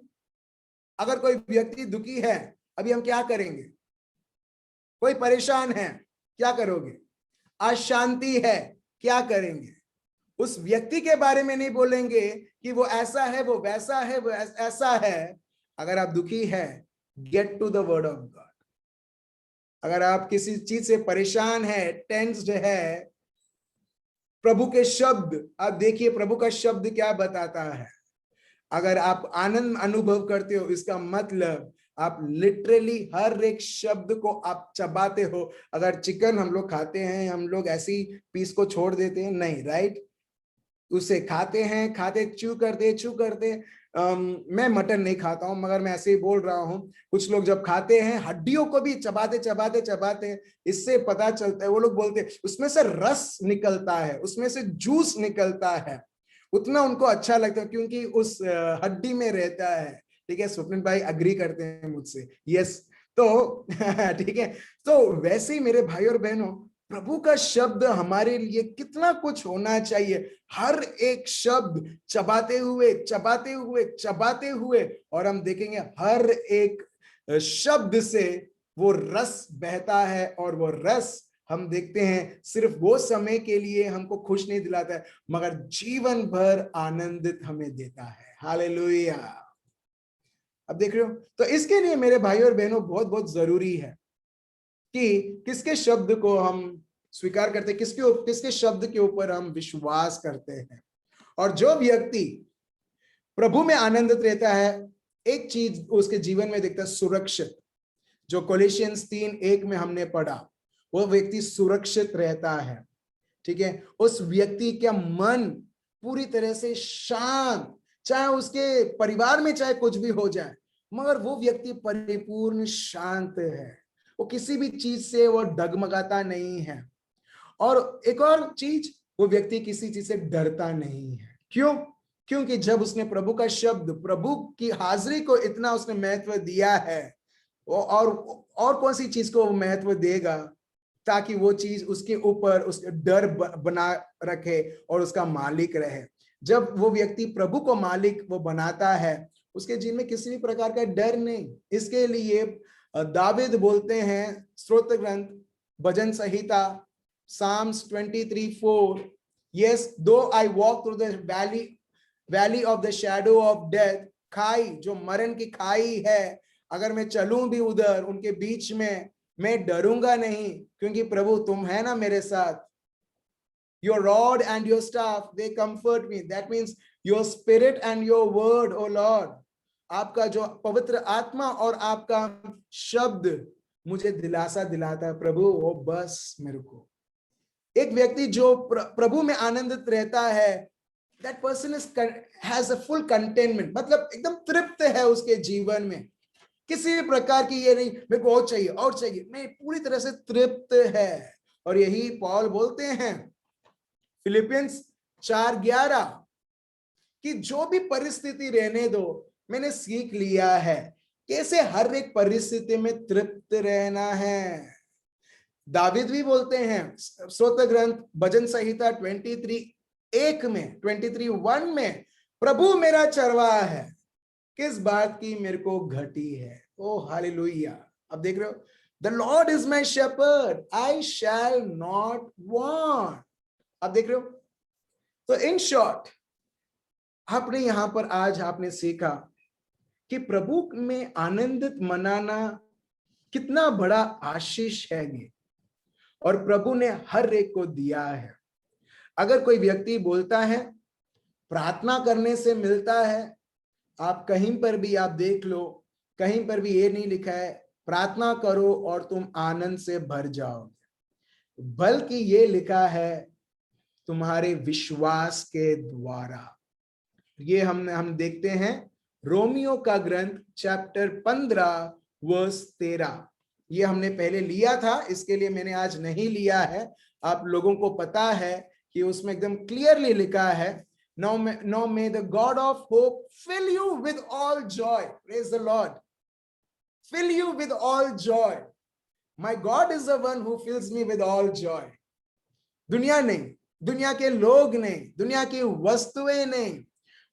अगर कोई व्यक्ति दुखी है, अभी हम क्या करेंगे? कोई परेशान है, क्या करोगे? अशांति है, क्या करेंगे? उस व्यक्ति के बारे में नहीं बोलेंगे कि वो ऐसा है, वो वैसा है, वो ऐसा है। अगर आप दुखी है, get to the word of God. अगर आप किसी चीज से परेशान है, टेंस्ड है, प्रभु के शब्द आप देखिए, प्रभु का शब्द क्या बताता है। अगर आप आनंद अनुभव करते हो, इसका मतलब आप लिटरली हर एक शब्द को आप चबाते हो। अगर चिकन हम लोग खाते हैं, हम लोग ऐसी पीस को छोड़ देते हैं नहीं, राइट? उसे खाते हैं, खाते च्यू करते। मैं मटन नहीं खाता हूं, मगर मैं ऐसे ही बोल रहा हूं। कुछ लोग जब खाते हैं, हड्डियों को भी चबाते, इससे पता चलता है, वो लोग बोलते हैं उसमें से रस निकलता है, उसमें से जूस निकलता है, उतना उनको अच्छा लगता है क्योंकि उस हड्डी में रहता है। ठीक है, स्वप्निल भाई अग्री करते हैं मुझसे, यस। तो ठीक है, तो वैसे ही मेरे भाई और बहनों, प्रभु का शब्द हमारे लिए कितना कुछ होना चाहिए। हर एक शब्द चबाते हुए, और हम देखेंगे हर एक शब्द से वो रस बहता है, और वो रस हम देखते हैं सिर्फ वो समय के लिए हमको खुश नहीं दिलाता है, मगर जीवन भर आनंदित हमें देता है। हालेलुया। अब देख रहे हो, तो इसके लिए मेरे भाई और बहनों बहुत बहुत जरूरी है कि किसके शब्द को हम स्वीकार करते हैं, किसके शब्द के ऊपर हम विश्वास करते हैं। और जो व्यक्ति प्रभु में आनंदित रहता है, एक चीज उसके जीवन में दिखता है, सुरक्षित। जो कोलोसियंस 3:1 में हमने पढ़ा, वो व्यक्ति सुरक्षित रहता है। ठीक है, उस व्यक्ति का मन पूरी तरह से शांत, चाहे उसके परिवार में चाहे कुछ भी हो जाए, मगर वो व्यक्ति परिपूर्ण शांत है। वो किसी भी चीज से वो डगमगाता नहीं है। और एक और चीज, वो व्यक्ति किसी चीज से डरता नहीं है। क्यों? क्योंकि जब उसने प्रभु का शब्द, प्रभु की हाजिरी को इतना उसने महत्व दिया है, और कौन सी चीज को वो महत्व देगा ताकि वो चीज उसके ऊपर उसके डर बना रखे और उसका मालिक रहे। जब वो व्यक्ति प्रभु को मालिक वो बनाता है, उसके जीवन में किसी भी प्रकार का डर नहीं। इसके लिए दाविद बोलते हैं, स्तोत्र ग्रंथ, भजन संहिता, Psalms 23:4, yes, though I walk through the valley of the shadow of death, खाई, जो मरण की खाई है, अगर मैं चलूं भी उधर उनके बीच में, मैं डरूंगा नहीं, क्योंकि प्रभु तुम है ना मेरे साथ। Your rod and your staff, they comfort me. That means your spirit and your word, O Lord. आपका जो पवित्र आत्मा और आपका शब्द मुझे दिलासा दिलाता है। प्रभु वो बस मेरे को। एक व्यक्ति जो प्रभु में आनंदित रहता है, that person has a full contentment, मतलब एकदम तृप्त है उसके जीवन में। किसी भी प्रकार की ये नहीं मेरे को और चाहिए, मैं पूरी तरह से तृप्त है। और यही पौल बोलते हैं फिलिपियंस 4:11 कि जो भी परिस्थिति रहने दो, मैंने सीख लिया है कैसे हर एक परिस्थिति में तृप्त रहना है। दाविद भी बोलते हैं, स्तोत्र ग्रंथ भजन संहिता 23:1 में, प्रभु मेरा चरवाहा है, किस बात की मेरे को घटी है। O hallelujah. अब देख रहे हो, the Lord is my shepherd, I shall not want. अब देख रहे हो, तो इन शॉर्ट आपने यहां पर आज आपने सीखा कि प्रभु में आनंदित मनाना कितना बड़ा आशीष है ये, और प्रभु ने हर एक को दिया है। अगर कोई व्यक्ति बोलता है प्रार्थना करने से मिलता है, आप कहीं पर भी आप देख लो, कहीं पर भी ये नहीं लिखा है प्रार्थना करो और तुम आनंद से भर जाओगे, बल्कि ये लिखा है तुम्हारे विश्वास के द्वारा। ये हम देखते हैं रोमियो का ग्रंथ चैप्टर 15 वर्स 13। ये हमने पहले लिया था, इसके लिए मैंने आज नहीं लिया है। आप लोगों को पता है कि उसमें एकदम क्लियरली लिखा है, Now may the God of hope fill you with all joy. Praise the Lord. Fill you with all joy. My God is the one who fills me with all joy. दुनिया नहीं, दुनिया के लोग नहीं, दुनिया की वस्तुएं नहीं।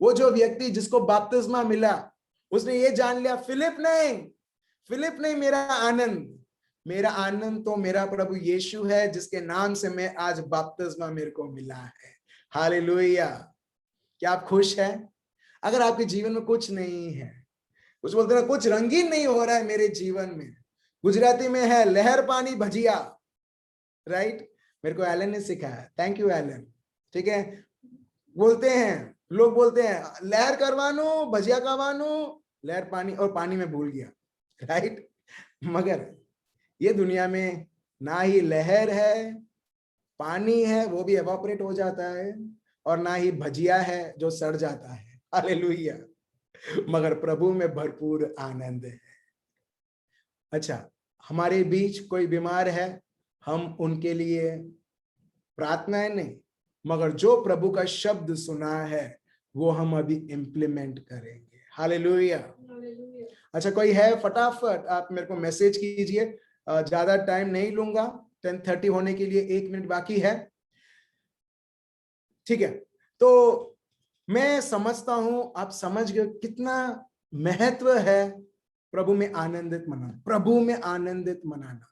वो जो व्यक्ति जिसको बपतिस्मा मिला, उसने ये जान लिया फिलिप नहीं मेरा आनंद, मेरा आनंद तो मेरा प्रभु यीशु है, जिसके नाम से मैं आज बपतिस्मा मेरे को मिला है। हालेलुया। क्या आप खुश हैं? अगर आपके जीवन में कुछ नहीं है, कुछ बोलते हैं कुछ रंगीन नहीं हो रहा है मेरे जीवन में, गुजराती में है लहर पानी भजिया, राइट? मेरे को एलन ने सिखाया, थैंक यू एलन। ठीक है, बोलते हैं लोग, बोलते हैं लहर करवानो भजिया करवानो, लहर पानी और पानी में भूल गया, राइट? मगर ये दुनिया में ना ही लहर है, पानी है वो भी एवापोरेट हो जाता है, और ना ही भजिया है जो सड़ जाता है। हालेलुया। मगर प्रभु में भरपूर आनंद है। अच्छा, हमारे बीच कोई बीमार है, हम उनके लिए प्रार्थनाएं नहीं, मगर जो प्रभु का शब्द सुना है वो हम अभी इम्प्लीमेंट करेंगे। हालेलुया। अच्छा, कोई है? फटाफट आप मेरे को मैसेज कीजिए, ज्यादा टाइम नहीं लूंगा, 10:30 होने के लिए 1 मिनट बाकी है। ठीक है, तो मैं समझता हूं आप समझ गए कितना महत्व है प्रभु में आनंदित मनाना। प्रभु में आनंदित मनाना,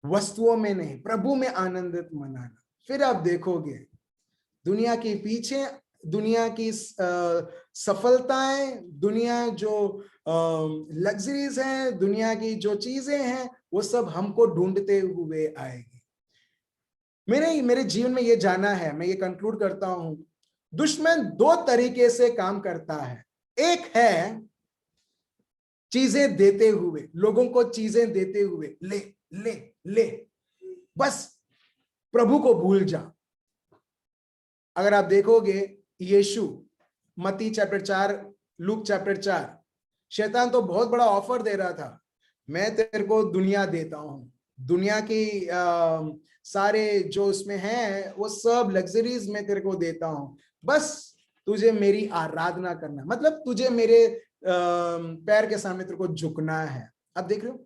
वस्तुओं में नहीं, प्रभु में आनंदित मनाना। फिर आप देखोगे दुनिया के पीछे, दुनिया की सफलताएं, दुनिया जो लग्जरीज हैं, दुनिया की जो चीजें हैं, वो सब हमको ढूंढते हुए आएगी। मेरे जीवन में ये जाना है, मैं ये कंक्लूड करता हूं, दुश्मन 2 तरीके से काम करता है। एक है चीजें देते हुए, लोगों को चीजें देते हुए, ले ले ले, बस प्रभु को भूल जा। अगर आप देखोगे यीशु मत्ती चैप्टर 4, लूक चैप्टर 4, शैतान तो बहुत बड़ा ऑफर दे रहा था, मैं तेरे को दुनिया देता हूं, दुनिया की सारे जो उसमें है वो सब लग्जरीज में तेरे को देता हूं, बस तुझे मेरी आराधना करना, मतलब तुझे मेरे पैर के सामने तेरे को झुकना है। अब देख रहे हो,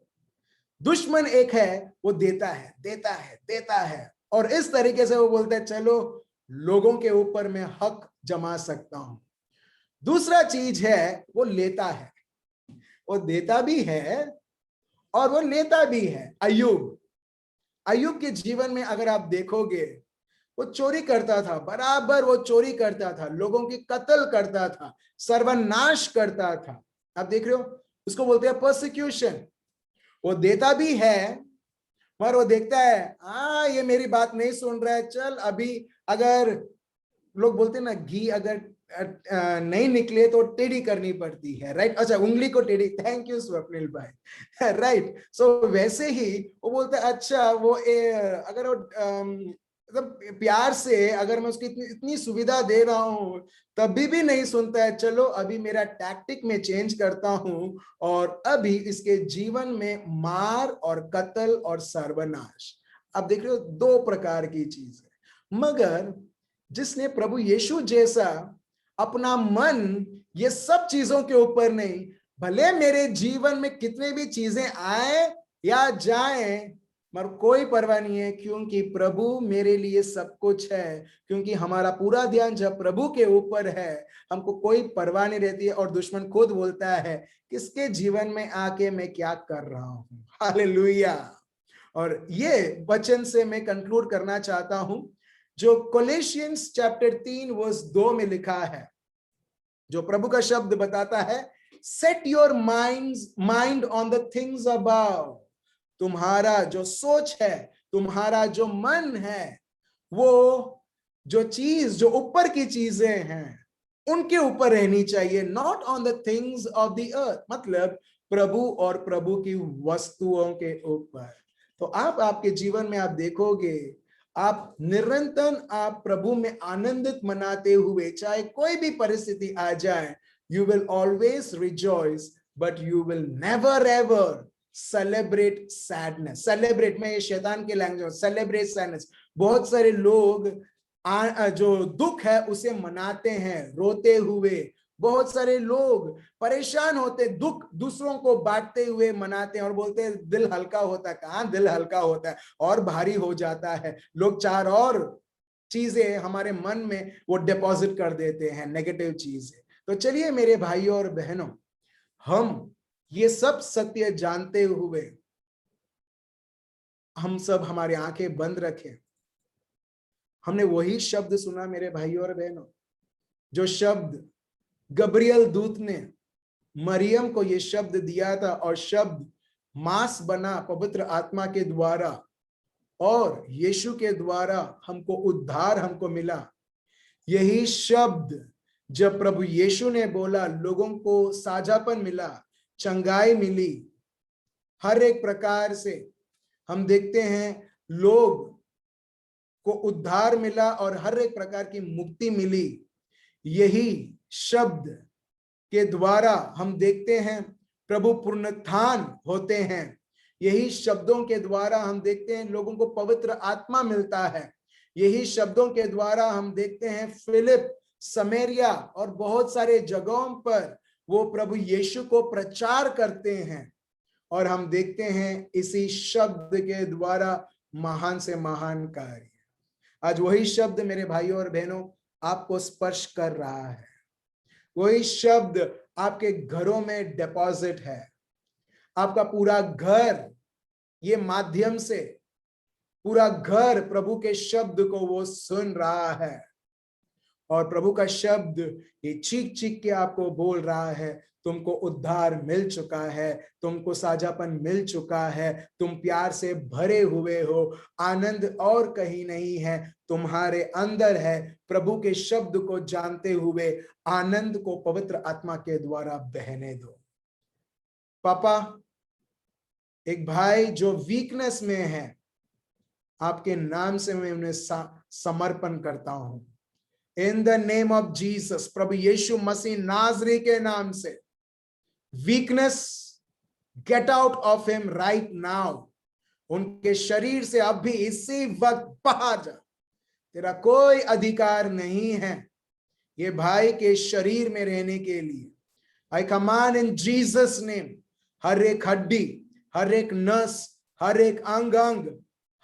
दुश्मन एक है वो देता है देता है देता है, और इस तरीके से वो बोलता है चलो लोगों के ऊपर मैं हक जमा सकता हूं। दूसरा चीज है वो लेता है, वो देता भी है और वो लेता भी है। अय्यूब के जीवन में अगर आप देखोगे, वो चोरी करता था, बराबर वो चोरी करता था, लोगों की कत्ल करता था, सर्वनाश करता था। आप देख रहे हो, उसको बोलते हैं परसिक्यूशन। वो देता भी है, पर वो देखता है ये मेरी बात नहीं सुन रहा है, चल अभी, अगर लोग बोलते हैं ना घी अगर नहीं निकले तो टेढ़ी करनी पड़ती है, राइट? अच्छा, उंगली को टेढ़ी, थैंक यू स्वप्निल भाई, राइट? सो वैसे ही वो बोलता है अच्छा वो अगर वो मतलब प्यार से अगर मैं उसकी इतनी सुविधा दे रहा हूं तभी भी नहीं सुनता है, चलो अभी मेरा टैक्टिक में चेंज करता हूं और अभी इसके जीवन में मार और कत्ल और सर्वनाश। अब देख रहे हो, 2 प्रकार की चीज है। मगर जिसने प्रभु यीशु जैसा अपना मन ये सब चीजों के ऊपर नहीं, भले मेरे जीवन में कितने भी चीजें आए या जाए, मगर कोई परवाह नहीं है, क्योंकि प्रभु मेरे लिए सब कुछ है, क्योंकि हमारा पूरा ध्यान जब प्रभु के ऊपर है, हमको कोई परवाह नहीं रहती है। और दुश्मन खुद बोलता है किसके जीवन में आके मैं क्या कर रहा हूं। हालेलुया। और ये वचन से मैं कंक्लूड करना चाहता हूं, जो कोलोसियंस चैप्टर 3 वर्स 2 में लिखा है, जो प्रभु का शब्द बताता है, set your mind on the things above. तुम्हारा जो सोच है, तुम्हारा जो मन है, वो जो चीज, जो ऊपर की चीजें हैं उनके ऊपर रहनी चाहिए, not on the things of the earth, मतलब प्रभु और प्रभु की वस्तुओं के ऊपर। तो आप आपके जीवन में आप देखोगे, आप निरंतर आप प्रभु में आनंदित मनाते हुए, चाहे कोई भी परिस्थिति आ जाए, you will always rejoice, but you will never ever celebrate sadness. Celebrate में ये शैतान के लैंग्वेज, सेलिब्रेट सैडनेस। बहुत सारे लोग जो दुख है उसे मनाते हैं रोते हुए, बहुत सारे लोग परेशान होते, दुख दूसरों को बांटते हुए मनाते हैं और बोलते हैं दिल हल्का होता है। कहां दिल हल्का होता है, और भारी हो जाता है। लोग 4 और चीजें हमारे मन में वो डिपॉजिट कर देते हैं, नेगेटिव चीजें। तो चलिए मेरे भाइयों और बहनों, हम ये सब सत्य जानते हुए हम सब हमारी आंखें बंद रखें। हमने वही शब्द सुना मेरे भाइयों और बहनों, जो शब्द गब्रियल दूत ने मरियम को ये शब्द दिया था, और शब्द मांस बना पवित्र आत्मा के द्वारा, और यीशु के द्वारा हमको उद्धार हमको मिला। यही शब्द जब प्रभु यीशु ने बोला, लोगों को साझापन मिला, चंगाई मिली। हर एक प्रकार से हम देखते हैं लोग को उद्धार मिला और हर एक प्रकार की मुक्ति मिली। यही शब्द के द्वारा हम देखते हैं प्रभु पुनरुत्थान होते हैं। यही शब्दों के द्वारा हम देखते हैं लोगों को पवित्र आत्मा मिलता है। यही शब्दों के द्वारा हम देखते हैं फिलिप, समरिया और बहुत सारे जगहों पर वो प्रभु यीशु को प्रचार करते हैं। और हम देखते हैं इसी शब्द के द्वारा महान से महान कार्य। आज वही शब्द मेरे भाइयों और बहनों आपको स्पर्श कर रहा है। वही शब्द आपके घरों में डिपॉजिट है। आपका पूरा घर, ये माध्यम से पूरा घर प्रभु के शब्द को वो सुन रहा है। और प्रभु का शब्द ये चीख चीख के आपको बोल रहा है, तुमको उद्धार मिल चुका है, तुमको साझापन मिल चुका है, तुम प्यार से भरे हुए हो, आनंद और कहीं नहीं है, तुम्हारे अंदर है। प्रभु के शब्द को जानते हुए आनंद को पवित्र आत्मा के द्वारा बहने दो। पापा, एक भाई जो वीकनेस में है, आपके नाम से मैं उन्हें समर्पण करता हूं। In the name of Jesus, प्रभु यीशु मसीह नाजरी के नाम से, weakness get out of him right now. उनके शरीर से अब भी इसी वक्त बाहर जा। तेरा कोई अधिकार नहीं है ये भाई के शरीर में रहने के लिए। I command in Jesus name, हर एक हड्डी, हर एक नस, हर एक अंग अंग,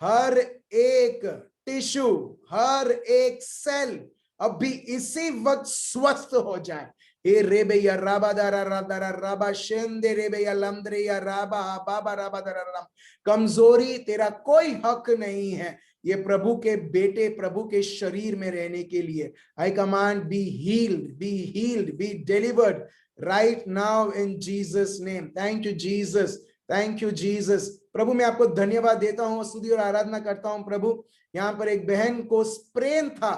हर एक टिश्यू, हर एक सेल अभी इसी वक्त स्वस्थ हो जाए। हे रेबे या राबा दारा राबा राबा शेंदे रेबे या लमदरे या राबा बाबा राबा दारा राम। कमजोरी तेरा कोई हक नहीं है ये प्रभु के बेटे, प्रभु के शरीर में रहने के लिए। I command be healed, be healed, be delivered right now in Jesus name. Thank you Jesus, thank you Jesus. प्रभु मैं आपको धन्यवाद देता हूं, स्तुति और आराधना करता हूं। प्रभु यहाँ पर एक बहन को स्प्रेन था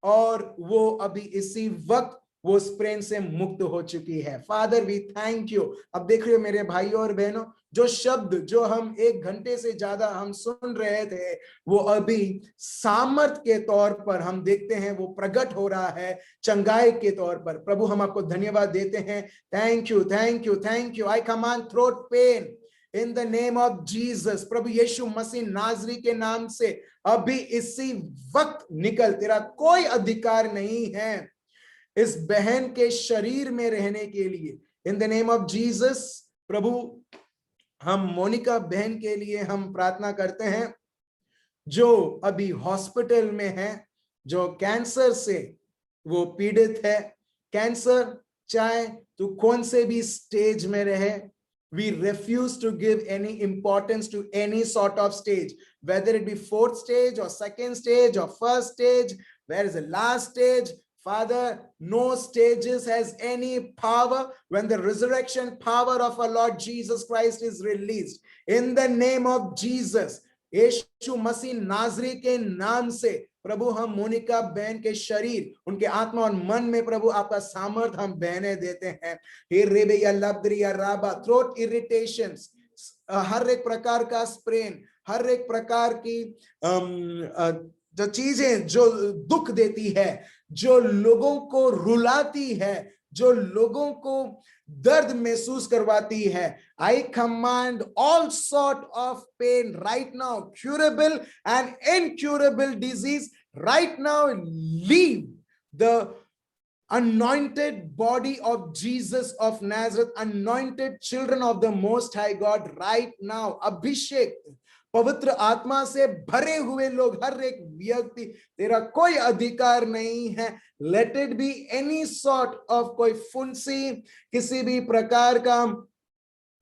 और वो अभी इसी वक्त वो स्प्रेन से मुक्त हो चुकी है। Father we thank you. अब देख रहे हो मेरे भाइयों और बहनों, जो शब्द जो हम 1 घंटे से ज्यादा हम सुन रहे थे, वो अभी सामर्थ के तौर पर हम देखते हैं वो प्रकट हो रहा है, चंगाई के तौर पर। प्रभु हम आपको धन्यवाद देते हैं। Thank you, thank you, thank you. I command throat pain in the name of Jesus, प्रभु यीशु मसीह नाजरी के नाम से अभी इसी वक्त निकल। तेरा कोई अधिकार नहीं है इस बहन के शरीर में रहने के लिए। In the name of Jesus. प्रभु हम मोनिका बहन के लिए हम प्रार्थना करते हैं, जो अभी हॉस्पिटल में है, जो कैंसर से वो पीड़ित है। कैंसर चाहे तो कौन से भी स्टेज में रहे, we refuse to give any importance to any sort of stage, whether it be 4th stage or 2nd stage or 1st stage, where is the last stage. Father, no stages has any power when the resurrection power of our Lord Jesus Christ is released. In the name of Jesus, यीशु मसीह नाजरी के नाम से प्रभु हम मोनिका बहन के शरीर, उनके आत्मा और मन में प्रभु आपका सामर्थ हम बहने देते हैं। हे रेबे या लब्दरी या राबा, थ्रोट इरिटेशंस, हर एक प्रकार का स्प्रेन, हर एक प्रकार की जो चीजें जो दुख देती है, जो लोगों को रुलाती है, जो लोगों को दर्द महसूस करवाती है, I command all sort of pain right now, curable and incurable disease right now, leave the anointed body of Jesus of Nazareth, anointed children of the Most High God right now. अभिषेक पवित्र आत्मा से भरे हुए लोग, हर एक व्यक्ति, तेरा कोई अधिकार नहीं है। Let it be any sort of कोई फुंसी, किसी भी प्रकार का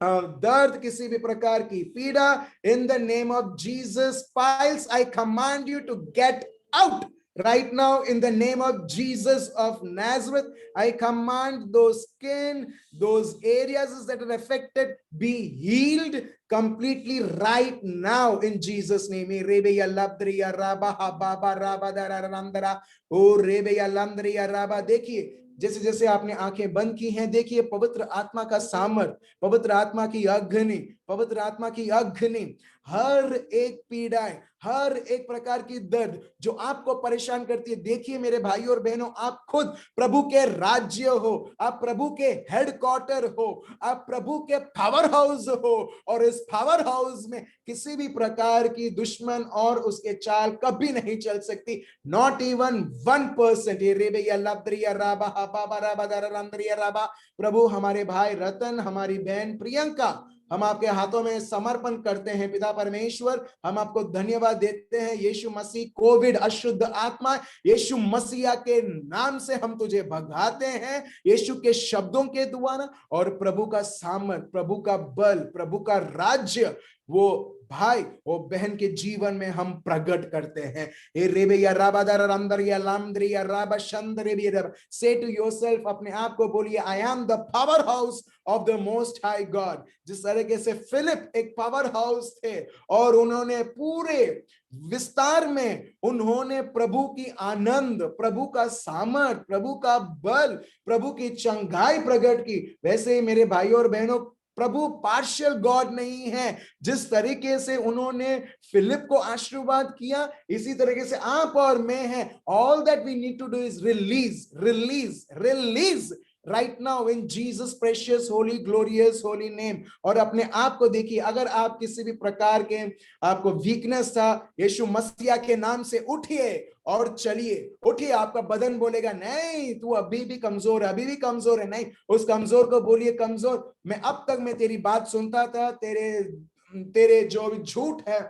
दर्द, किसी भी प्रकार की पीड़ा, in the name of Jesus, piles, I command you to get out right now in the name of Jesus of Nazareth. I command those skin, those areas that are affected, be healed completely right now in Jesus name. Rebe ya labdriya raba baba raba dararandra o rebe ya lamdriya raba. देखिए जैसे जैसे आपने आंखें बंद की हैं, देखिए पवित्र आत्मा का सामर्थ, पवित्र आत्मा की अग्नि, पवित्र आत्मा की अग्नि हर एक पीड़ाएं, हर एक प्रकार की दर्द जो आपको परेशान करती है, देखिए मेरे भाई और बहनों, आप खुद प्रभु के राज्य हो, आप प्रभु के हेडक्वार्टर हो, आप प्रभु के पावर हाउस हो, और इस पावर हाउस में किसी भी प्रकार की दुश्मन और उसके चाल कभी नहीं चल सकती, नॉट इवन 1%। ये रेबे या लब्दरिया राबा बाबा राबा दररंदरिया राबा। प्रभु हमारे भाई रतन, हमारी बहन प्रियंका, हम आपके हाथों में समर्पण करते हैं। पिता परमेश्वर, हम आपको धन्यवाद देते हैं। यीशु मसीह, कोविड अशुद्ध आत्मा यीशु मसीह के नाम से हम तुझे भगाते हैं, यीशु के शब्दों के द्वारा, और प्रभु का सामर्थ, प्रभु का बल, प्रभु का राज्य वो भाई वो बहन के जीवन में हम प्रकट करते हैं। ए रेबे या राबादार अंदर या लामद्री या राबा शंदरे भी रब। से टू योरसेल्फ, अपने आप को बोलिए, I am the power house of the most high God. जिस तरीके से फिलिप एक पावर हाउस थे और उन्होंने पूरे विस्तार में उन्होंने प्रभु की आनंद, प्रभु का सामर्थ, प्रभु का बल, प्रभु की चंगाई प्रकट की, वैसे ही मेरे भाइयों और बहनों, प्रभु पार्शियल गॉड नहीं है। जिस तरीके से उन्होंने फिलिप को आशीर्वाद किया, इसी तरीके से आप और मैं हैं। All that we need to do is release, release, release right now in Jesus precious holy glorious holy name। और अपने आप को देखिए, अगर आप किसी भी प्रकार के आपको वीकनेस था, यीशु मसीह के नाम से उठिए और चलिए। उठिए, आपका बदन बोलेगा नहीं तू अभी भी कमजोर है, अभी भी कमजोर है। नहीं, उस कमजोर को बोलिए, कमजोर, मैं अब तक मैं तेरी बात सुनता था, तेरे जो भी झूठ है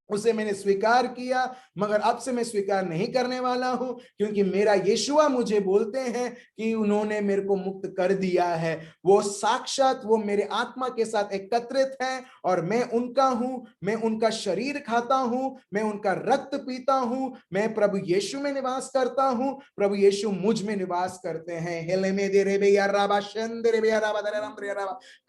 उसे मैंने स्वीकार किया, मगर अब से मैं स्वीकार नहीं करने वाला हूं, क्योंकि मेरा यीशुआ मुझे बोलते हैं कि उन्होंने मेरे को मुक्त कर दिया है। वो साक्षात वो मेरे आत्मा के साथ एकत्रित है और मैं उनका हूं, मैं उनका शरीर खाता हूं, मैं उनका रक्त पीता हूं, मैं प्रभु यीशु में निवास करता हूं, प्रभु यीशु मुझ में निवास करते हैं।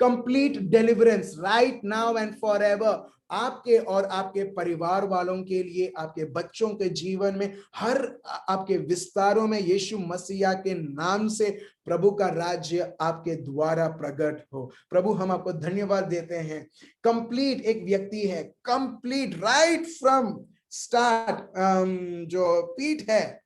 Complete deliverance right now and for ever, आपके और आपके परिवार वालों के लिए, आपके बच्चों के जीवन में, हर आपके विस्तारों में यीशु मसीह के नाम से प्रभु का राज्य आपके द्वारा प्रकट हो। प्रभु, हम आपको धन्यवाद देते हैं। कंप्लीट एक व्यक्ति है, कंप्लीट राइट फ्रॉम स्टार्ट, जो पीठ है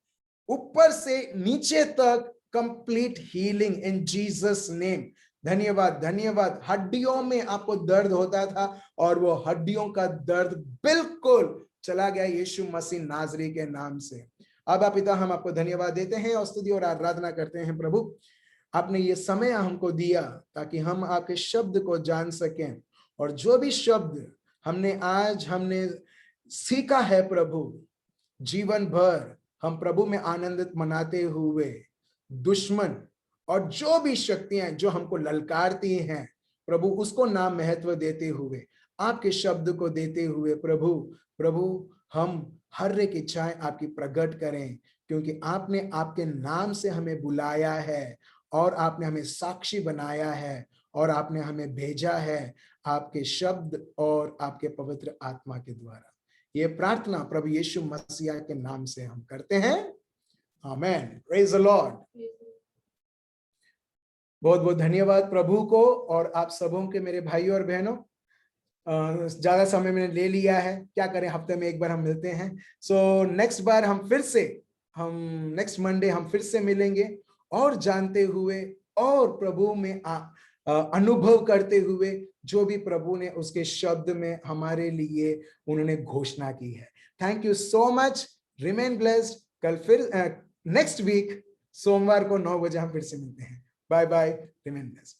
ऊपर से नीचे तक, complete healing in Jesus name. धन्यवाद, धन्यवाद। हड्डियों में आपको दर्द होता था और वो हड्डियों का दर्द बिल्कुल चला गया यीशु मसीह नाजरी के नाम से। अब पिता, हम आपको धन्यवाद देते हैं और स्तुति और आराधना करते हैं। प्रभु, आपने ये समय हमको दिया ताकि हम आपके शब्द को जान सकें, और जो भी शब्द हमने सीखा है प्रभु, जीवन भर हम प्रभु में आनंदित मनाते हुए दुश्मन और जो भी शक्तियां जो हमको ललकारती हैं प्रभु, उसको नाम महत्व देते हुए, आपके शब्द को देते हुए प्रभु हम हर एक इच्छाएं आपकी प्रकट करें, क्योंकि आपने आपके नाम से हमें बुलाया है और आपने हमें साक्षी बनाया है और आपने हमें भेजा है आपके शब्द और आपके पवित्र आत्मा के द्वारा। ये प्रार्थना प्रभु यीशु मसीह के नाम से हम करते हैं, आमेन। Praise the Lord. बहुत बहुत धन्यवाद प्रभु को और आप सबों के, मेरे भाई और बहनों। ज्यादा समय मैंने ले लिया है, क्या करें, हफ्ते में एक बार हम मिलते हैं। सो नेक्स्ट बार नेक्स्ट मंडे हम फिर से मिलेंगे और जानते हुए और प्रभु में अनुभव करते हुए जो भी प्रभु ने उसके शब्द में हमारे लिए उन्होंने घोषणा की है। Thank you so much, remain blessed. कल फिर नेक्स्ट वीक सोमवार को 9 बजे हम फिर से मिलते हैं। Bye bye, remain blessed.